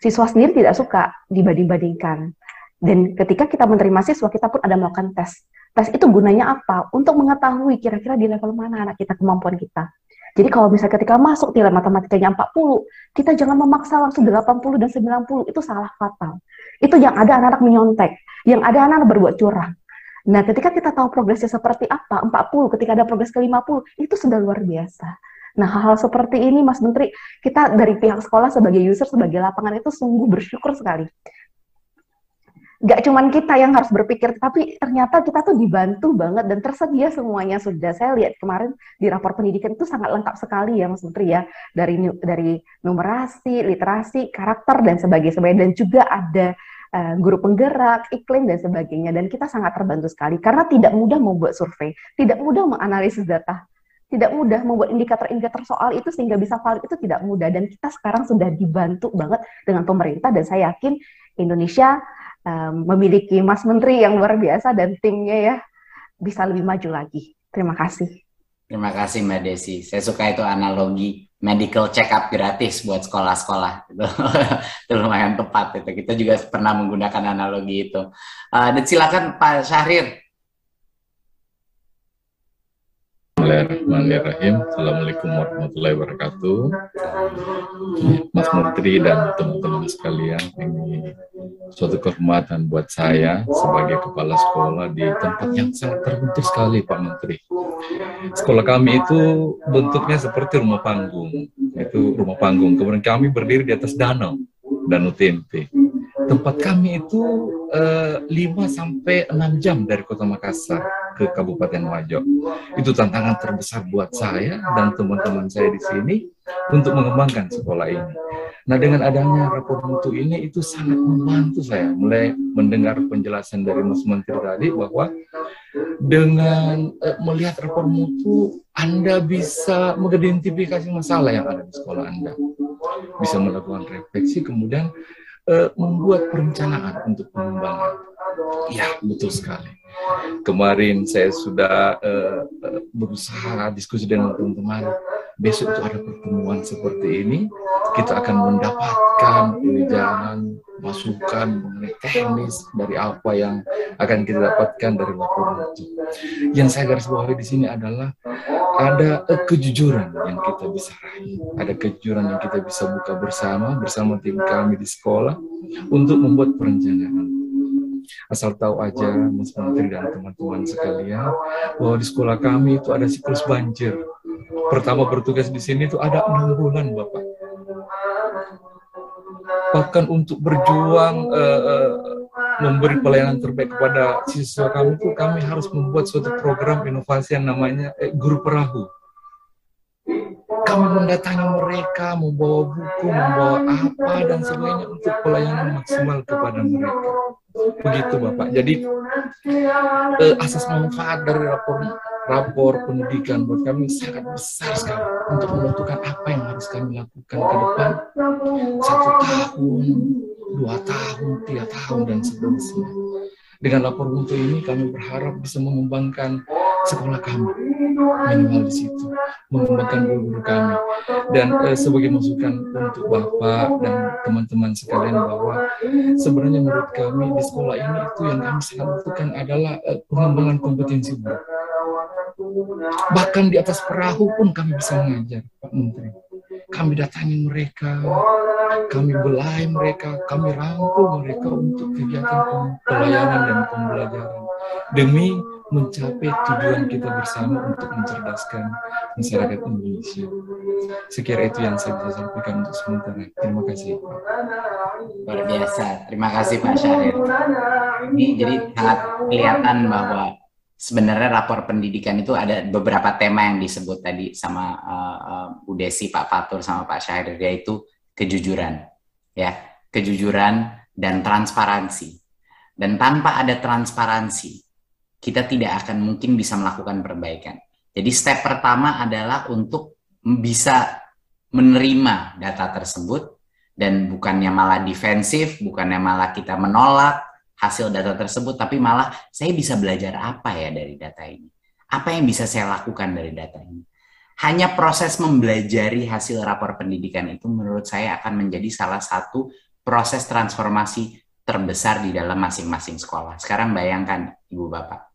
Siswa sendiri tidak suka dibanding-bandingkan. Dan ketika kita menerima siswa, kita pun ada melakukan tes. Tes itu gunanya apa? Untuk mengetahui kira-kira di level mana anak kita, kemampuan kita. Jadi kalau misalnya ketika masuk nilai matematikanya 40, kita jangan memaksa langsung 80 dan 90, itu salah fatal. Itu yang ada anak-anak menyontek, yang ada anak-anak berbuat curang. Nah ketika kita tahu progresnya seperti apa, 40, ketika ada progres ke 50, itu sudah luar biasa. Nah hal-hal seperti ini Mas Menteri, kita dari pihak sekolah sebagai user, sebagai lapangan itu sungguh bersyukur sekali. Gak cuman kita yang harus berpikir, tapi ternyata kita tuh dibantu banget dan tersedia semuanya sudah. Saya lihat kemarin di rapor pendidikan itu sangat lengkap sekali ya Mas Menteri ya, dari numerasi, literasi, karakter dan sebagainya, dan juga ada guru penggerak, iklim dan sebagainya. Dan kita sangat terbantu sekali karena tidak mudah membuat survei, tidak mudah menganalisis data, tidak mudah membuat indikator-indikator soal itu sehingga bisa valid, itu tidak mudah. Dan kita sekarang sudah dibantu banget dengan pemerintah, dan saya yakin Indonesia memiliki Mas Menteri yang luar biasa dan timnya ya bisa lebih maju lagi. Terima kasih. Terima kasih Mbak Desi. Saya suka itu analogi medical check up gratis buat sekolah-sekolah. Itu lumayan tepat itu. Kita juga pernah menggunakan analogi itu. Dan silakan Pak Syahrir. Bismillahirrahmanirrahim. Assalamualaikum warahmatullahi wabarakatuh. Mas Menteri dan teman-teman sekalian, ini suatu kehormatan buat saya sebagai kepala sekolah di tempat yang sangat terbentuk sekali, Pak Menteri. Sekolah kami itu bentuknya seperti rumah panggung. Itu rumah panggung. Kemudian kami berdiri di atas danau Tempe. Tempat kami itu 5 sampai 6 jam dari Kota Makassar. ke Kabupaten Wajo. Itu tantangan terbesar buat saya dan teman-teman saya di sini untuk mengembangkan sekolah ini. Nah, dengan adanya rapor mutu ini itu sangat membantu saya mulai mendengar penjelasan dari Mas Menteri tadi bahwa dengan melihat rapor mutu Anda bisa mengidentifikasi masalah yang ada di sekolah Anda, bisa melakukan refleksi, kemudian membuat perencanaan untuk pengembangan. Ya, betul sekali. Kemarin saya sudah berusaha diskusi dengan teman-teman. Besok itu ada pertemuan seperti ini. Kita akan mendapatkan wejangan, masukan mengenai teknis dari apa yang akan kita dapatkan dari laporan itu. Yang saya garis bawahi di sini adalah ada kejujuran yang kita bisa raih, ada kejujuran yang kita bisa buka bersama tim kami di sekolah untuk membuat perencanaan. Asal tahu aja Mas Menteri dan teman-teman sekalian bahwa di sekolah kami itu ada siklus banjir. Pertama bertugas di sini itu ada 6 bulan, Bapak. Bahkan untuk berjuang memberi pelayanan terbaik kepada siswa kami itu kami harus membuat suatu program inovasi yang namanya Guru Perahu. Kami mendatangi mereka, membawa buku, membawa apa dan sebagainya untuk pelayanan maksimal kepada mereka. Begitu Bapak. Jadi asas manfaat dari rapor pendidikan buat kami sangat besar sekali untuk menentukan apa yang harus kami lakukan ke depan 1 tahun, 2 tahun, 3 tahun dan seterusnya. Dengan lapor mutu ini kami berharap bisa mengembangkan sekolah kami minimal di situ, mengembangkan guru-guru kami dan sebagai masukan untuk Bapak dan teman-teman sekalian bahwa sebenarnya menurut kami di sekolah ini itu yang kami sangat butuhkan adalah pengembangan kompetensi guru. Bahkan di atas perahu pun kami bisa mengajar, Pak Menteri. Kami datangi mereka, kami belai mereka, kami rangkul mereka untuk kegiatan pelayanan dan pembelajaran demi mencapai tujuan kita bersama untuk mencerdaskan masyarakat Indonesia. Sekira itu yang saya bisa sampaikan untuk sementara. Terima kasih. Luar biasa. Terima kasih Pak Syahrir. Ini jadi sangat kelihatan bahwa sebenarnya rapor pendidikan itu ada beberapa tema yang disebut tadi sama Bu Desi, Pak Fatur, sama Pak Syahrir, yaitu kejujuran, ya, kejujuran dan transparansi. Dan tanpa ada transparansi, kita tidak akan mungkin bisa melakukan perbaikan. Jadi step pertama adalah untuk bisa menerima data tersebut dan bukannya malah defensif, bukannya malah kita menolak hasil data tersebut, tapi malah saya bisa belajar apa ya dari data ini? Apa yang bisa saya lakukan dari data ini? Hanya proses membelajari hasil rapor pendidikan itu menurut saya akan menjadi salah satu proses transformasi terbesar di dalam masing-masing sekolah. Sekarang bayangkan Ibu Bapak,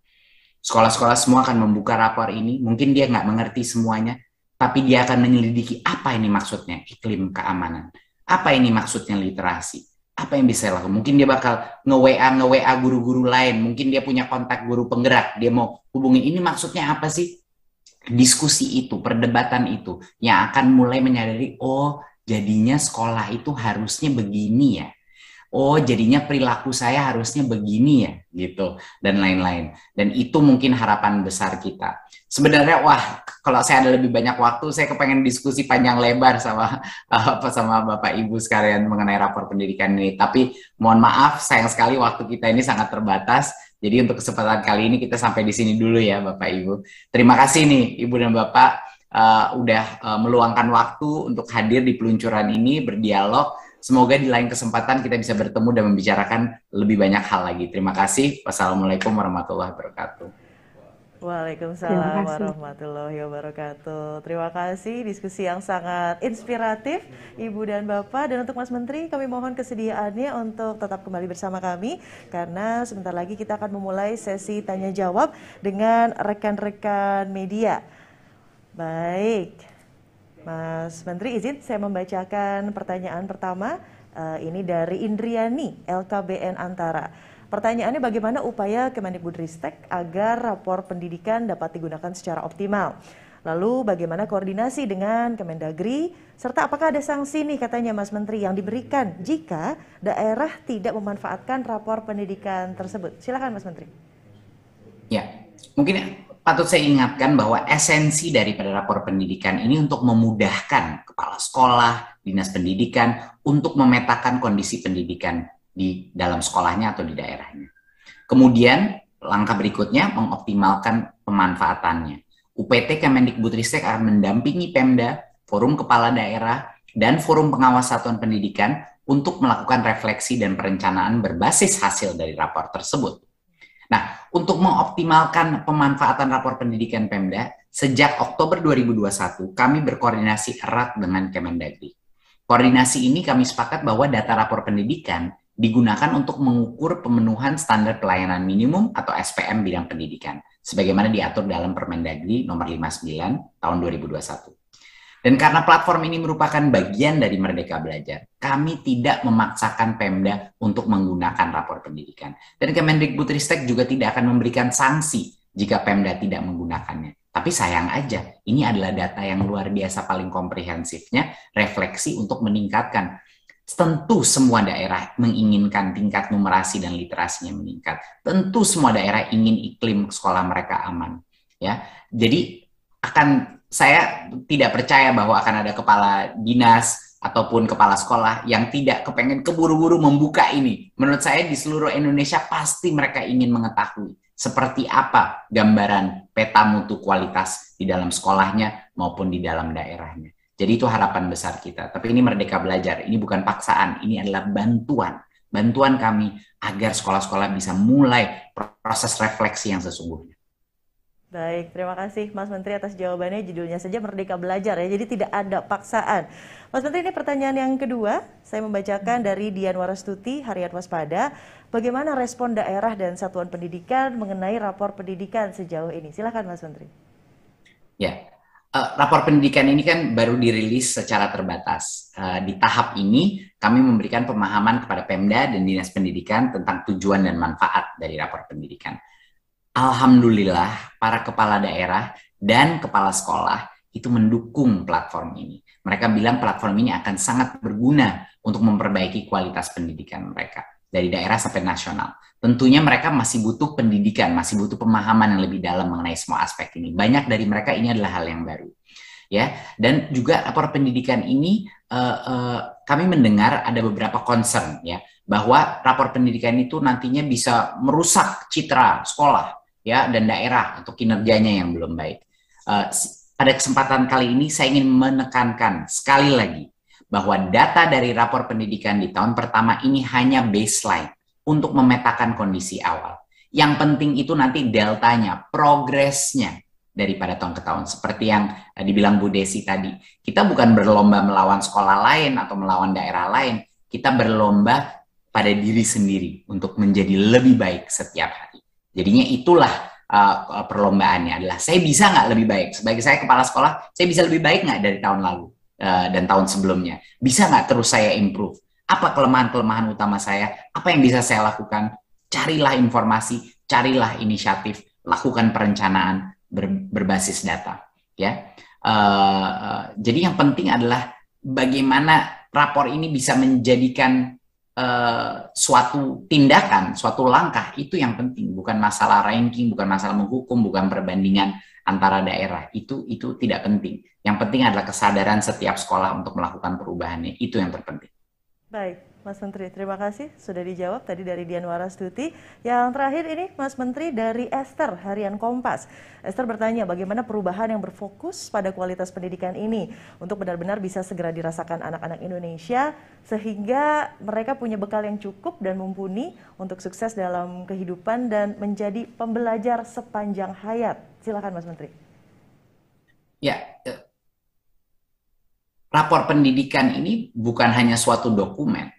sekolah-sekolah semua akan membuka rapor ini, mungkin dia nggak mengerti semuanya, tapi dia akan menyelidiki apa ini maksudnya iklim keamanan, apa ini maksudnya literasi, apa yang bisa lakukan. Mungkin dia bakal nge-WA guru-guru lain, mungkin dia punya kontak guru penggerak, dia mau hubungi, ini maksudnya apa sih? Diskusi itu, perdebatan itu, yang akan mulai menyadari, oh jadinya sekolah itu harusnya begini ya, oh jadinya perilaku saya harusnya begini ya, gitu, dan lain-lain. Dan itu mungkin harapan besar kita. Sebenarnya, wah, kalau saya ada lebih banyak waktu, saya kepengen diskusi panjang lebar sama Bapak Ibu sekalian mengenai rapor pendidikan ini. Tapi mohon maaf, sayang sekali waktu kita ini sangat terbatas. Jadi untuk kesempatan kali ini kita sampai di sini dulu ya Bapak Ibu. Terima kasih nih Ibu dan Bapak udah meluangkan waktu untuk hadir di peluncuran ini, berdialog. Semoga di lain kesempatan kita bisa bertemu dan membicarakan lebih banyak hal lagi. Terima kasih. Wassalamualaikum warahmatullahi wabarakatuh. Waalaikumsalam warahmatullahi wabarakatuh. Terima kasih, diskusi yang sangat inspiratif Ibu dan Bapak. Dan untuk Mas Menteri, kami mohon kesediaannya untuk tetap kembali bersama kami, karena sebentar lagi kita akan memulai sesi tanya jawab dengan rekan-rekan media. Baik, Mas Menteri izin saya membacakan pertanyaan pertama. Ini dari Indriani, LKBN Antara. Pertanyaannya, bagaimana upaya Kemendikbudristek agar rapor pendidikan dapat digunakan secara optimal? Lalu bagaimana koordinasi dengan Kemendagri? Serta apakah ada sanksi nih katanya Mas Menteri yang diberikan jika daerah tidak memanfaatkan rapor pendidikan tersebut? Silakan Mas Menteri. Ya, Mungkin patut saya ingatkan bahwa esensi daripada rapor pendidikan ini untuk memudahkan kepala sekolah, dinas pendidikan untuk memetakan kondisi pendidikan di dalam sekolahnya atau di daerahnya. Kemudian langkah berikutnya mengoptimalkan pemanfaatannya. UPT Kemendikbudristek akan mendampingi Pemda, forum kepala daerah, dan forum pengawas satuan pendidikan untuk melakukan refleksi dan perencanaan berbasis hasil dari rapor tersebut. Nah, untuk mengoptimalkan pemanfaatan rapor pendidikan Pemda, sejak Oktober 2021, kami berkoordinasi erat dengan Kemendagri. Koordinasi ini kami sepakat bahwa data rapor pendidikan digunakan untuk mengukur pemenuhan standar pelayanan minimum atau SPM bidang pendidikan, sebagaimana diatur dalam Permendagri nomor 59 tahun 2021. Dan karena platform ini merupakan bagian dari Merdeka Belajar, kami tidak memaksakan Pemda untuk menggunakan rapor pendidikan. Dan Kemendikbudristek juga tidak akan memberikan sanksi jika Pemda tidak menggunakannya. Tapi sayang aja, ini adalah data yang luar biasa paling komprehensifnya, refleksi untuk meningkatkan. Tentu semua daerah menginginkan tingkat numerasi dan literasinya meningkat. Tentu semua daerah ingin iklim sekolah mereka aman. Ya, jadi saya tidak percaya bahwa akan ada kepala dinas ataupun kepala sekolah yang tidak kepengen keburu-buru membuka ini. Menurut saya di seluruh Indonesia pasti mereka ingin mengetahui seperti apa gambaran peta mutu kualitas di dalam sekolahnya maupun di dalam daerahnya. Jadi itu harapan besar kita. Tapi ini Merdeka Belajar, ini bukan paksaan, ini adalah bantuan. Bantuan kami agar sekolah-sekolah bisa mulai proses refleksi yang sesungguhnya. Baik, terima kasih Mas Menteri atas jawabannya. Judulnya saja Merdeka Belajar ya, jadi tidak ada paksaan. Mas Menteri, ini pertanyaan yang kedua. Saya membacakan dari Dian Warastuti, Harian Waspada. Bagaimana respon daerah dan satuan pendidikan mengenai rapor pendidikan sejauh ini? Silakan Mas Menteri. Ya, rapor pendidikan ini kan baru dirilis secara terbatas. Di tahap ini kami memberikan pemahaman kepada Pemda dan Dinas Pendidikan tentang tujuan dan manfaat dari rapor pendidikan. Alhamdulillah, para kepala daerah dan kepala sekolah itu mendukung platform ini. Mereka bilang platform ini akan sangat berguna untuk memperbaiki kualitas pendidikan mereka dari daerah sampai nasional. Tentunya mereka masih butuh pendidikan, masih butuh pemahaman yang lebih dalam mengenai semua aspek ini. Banyak dari mereka ini adalah hal yang baru. Ya, dan juga rapor pendidikan ini kami mendengar ada beberapa concern ya, bahwa rapor pendidikan itu nantinya bisa merusak citra sekolah ya dan daerah atau kinerjanya yang belum baik. Pada kesempatan kali ini saya ingin menekankan sekali lagi bahwa data dari rapor pendidikan di tahun pertama ini hanya baseline untuk memetakan kondisi awal. Yang penting itu nanti deltanya, progresnya daripada tahun ke tahun. Seperti yang dibilang Bu Desi tadi, kita bukan berlomba melawan sekolah lain atau melawan daerah lain, kita berlomba pada diri sendiri untuk menjadi lebih baik setiap hari. Jadinya itulah perlombaannya adalah saya bisa nggak lebih baik sebagai saya kepala sekolah, saya bisa lebih baik nggak dari tahun lalu dan tahun sebelumnya, bisa nggak terus saya improve, apa kelemahan-kelemahan utama saya, apa yang bisa saya lakukan, carilah informasi, carilah inisiatif, lakukan perencanaan berbasis data ya. Jadi yang penting adalah bagaimana rapor ini bisa menjadikan suatu tindakan, suatu langkah, itu yang penting, bukan masalah ranking, bukan masalah menghukum, bukan perbandingan antara daerah, itu tidak penting. Yang penting adalah kesadaran setiap sekolah untuk melakukan perubahannya, itu yang terpenting. Baik, Mas Menteri, terima kasih sudah dijawab tadi dari Dian Warastuti. Yang terakhir ini Mas Menteri dari Esther, Harian Kompas. Esther bertanya bagaimana perubahan yang berfokus pada kualitas pendidikan ini untuk benar-benar bisa segera dirasakan anak-anak Indonesia sehingga mereka punya bekal yang cukup dan mumpuni untuk sukses dalam kehidupan dan menjadi pembelajar sepanjang hayat. Silakan Mas Menteri. Ya, rapor pendidikan ini bukan hanya suatu dokumen.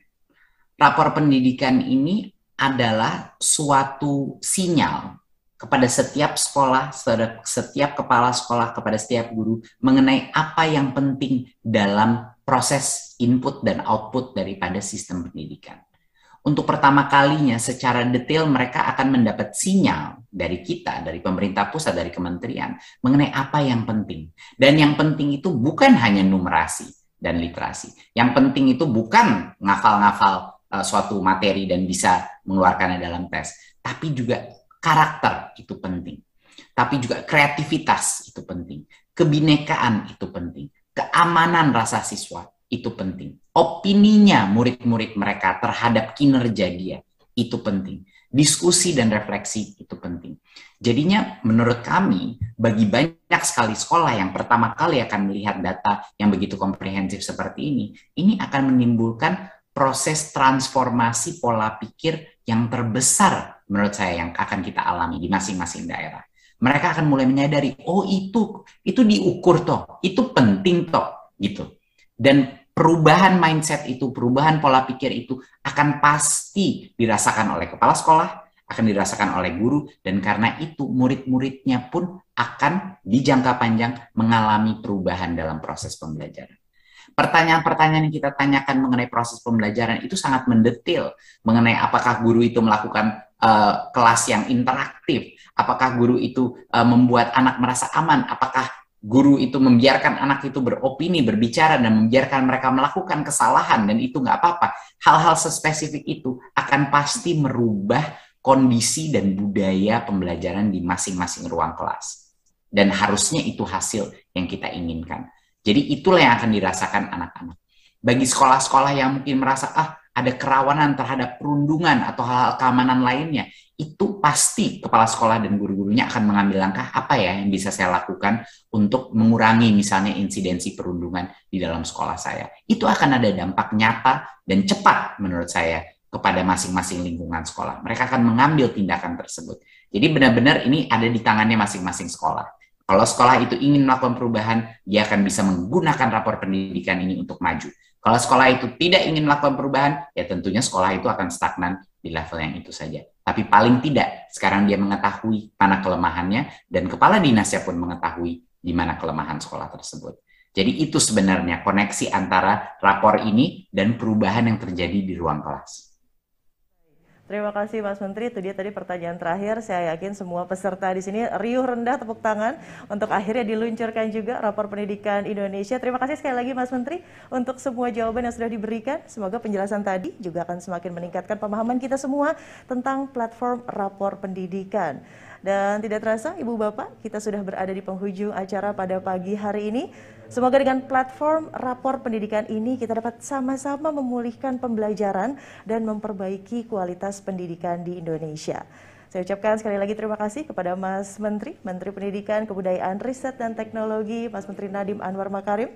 Rapor pendidikan ini adalah suatu sinyal kepada setiap sekolah, setiap kepala sekolah, kepada setiap guru mengenai apa yang penting dalam proses input dan output daripada sistem pendidikan. Untuk pertama kalinya secara detail mereka akan mendapat sinyal dari kita, dari pemerintah pusat, dari kementerian mengenai apa yang penting. Dan yang penting itu bukan hanya numerasi dan literasi. Yang penting itu bukan ngafal-ngafal suatu materi dan bisa mengeluarkannya dalam tes, tapi juga karakter itu penting. Tapi juga kreativitas itu penting. Kebinekaan itu penting. Keamanan rasa siswa itu penting. Opininya murid-murid mereka terhadap kinerja dia itu penting. Diskusi dan refleksi itu penting. Jadinya menurut kami, bagi banyak sekali sekolah yang pertama kali akan melihat data yang begitu komprehensif seperti ini akan menimbulkan proses transformasi pola pikir yang terbesar menurut saya yang akan kita alami di masing-masing daerah. Mereka akan mulai menyadari, oh itu diukur toh, itu penting toh, gitu. Dan perubahan mindset itu, perubahan pola pikir itu akan pasti dirasakan oleh kepala sekolah, akan dirasakan oleh guru, dan karena itu murid-muridnya pun akan di jangka panjang mengalami perubahan dalam proses pembelajaran. Pertanyaan-pertanyaan yang kita tanyakan mengenai proses pembelajaran itu sangat mendetail, mengenai apakah guru itu melakukan kelas yang interaktif, apakah guru itu membuat anak merasa aman, apakah guru itu membiarkan anak itu beropini, berbicara, dan membiarkan mereka melakukan kesalahan, dan itu nggak apa-apa. Hal-hal sespesifik itu akan pasti merubah kondisi dan budaya pembelajaran di masing-masing ruang kelas. Dan harusnya itu hasil yang kita inginkan. Jadi itulah yang akan dirasakan anak-anak. Bagi sekolah-sekolah yang mungkin merasa, ada kerawanan terhadap perundungan atau hal-hal keamanan lainnya, itu pasti kepala sekolah dan guru-gurunya akan mengambil langkah apa ya yang bisa saya lakukan untuk mengurangi misalnya insidensi perundungan di dalam sekolah saya. Itu akan ada dampak nyata dan cepat menurut saya kepada masing-masing lingkungan sekolah. Mereka akan mengambil tindakan tersebut. Jadi benar-benar ini ada di tangannya masing-masing sekolah. Kalau sekolah itu ingin melakukan perubahan, dia akan bisa menggunakan rapor pendidikan ini untuk maju. Kalau sekolah itu tidak ingin melakukan perubahan, ya tentunya sekolah itu akan stagnan di level yang itu saja. Tapi paling tidak, sekarang dia mengetahui mana kelemahannya, dan kepala dinasnya pun mengetahui di mana kelemahan sekolah tersebut. Jadi itu sebenarnya koneksi antara rapor ini dan perubahan yang terjadi di ruang kelas. Terima kasih Mas Menteri, itu dia tadi pertanyaan terakhir. Saya yakin semua peserta di sini riuh rendah tepuk tangan untuk akhirnya diluncurkan juga rapor pendidikan Indonesia. Terima kasih sekali lagi Mas Menteri untuk semua jawaban yang sudah diberikan. Semoga penjelasan tadi juga akan semakin meningkatkan pemahaman kita semua tentang platform rapor pendidikan. Dan tidak terasa Ibu Bapak, kita sudah berada di penghujung acara pada pagi hari ini. Semoga dengan platform rapor pendidikan ini kita dapat sama-sama memulihkan pembelajaran dan memperbaiki kualitas pendidikan di Indonesia. Saya ucapkan sekali lagi terima kasih kepada Mas Menteri, Menteri Pendidikan, Kebudayaan, Riset, dan Teknologi, Mas Menteri Nadiem Anwar Makarim,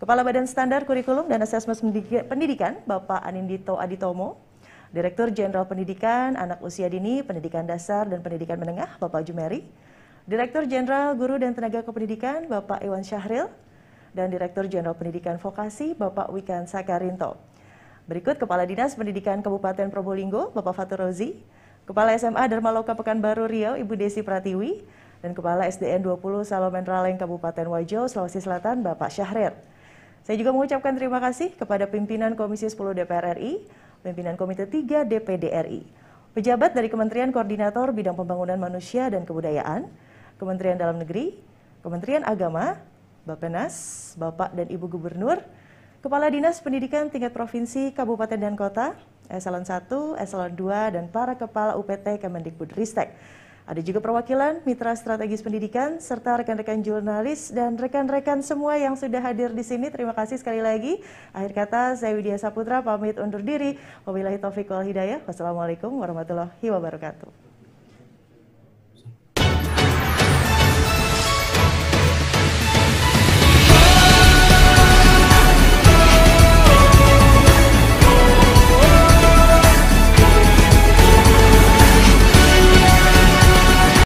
Kepala Badan Standar Kurikulum dan Asesmen Pendidikan, Bapak Anindito Aditomo, Direktur Jenderal Pendidikan, Anak Usia Dini, Pendidikan Dasar, dan Pendidikan Menengah, Bapak Jumeri, Direktur Jenderal Guru dan Tenaga Kependidikan, Bapak Iwan Syahril, dan Direktur Jenderal Pendidikan Vokasi, Bapak Wikan Sakarinto. Berikut Kepala Dinas Pendidikan Kabupaten Probolinggo, Bapak Fatur Rozi, Kepala SMA Dharma Loka Pekanbaru Riau, Ibu Desi Pratiwi, dan Kepala SDN 20 Salomen Raleng Kabupaten Wajo, Sulawesi Selatan, Bapak Syahrir. Saya juga mengucapkan terima kasih kepada pimpinan Komisi 10 DPR RI, pimpinan Komite 3 DPD RI, pejabat dari Kementerian Koordinator Bidang Pembangunan Manusia dan Kebudayaan, Kementerian Dalam Negeri, Kementerian Agama, Bappenas, Bapak dan Ibu Gubernur, Kepala Dinas Pendidikan tingkat Provinsi, Kabupaten dan Kota, Eselon 1, Eselon 2, dan para Kepala UPT Kemendikbudristek. Ada juga perwakilan Mitra Strategis Pendidikan, serta rekan-rekan jurnalis dan rekan-rekan semua yang sudah hadir di sini. Terima kasih sekali lagi. Akhir kata, saya Widya Saputra pamit undur diri. Wabillahi taufiq wal hidayah. Wassalamualaikum warahmatullahi wabarakatuh.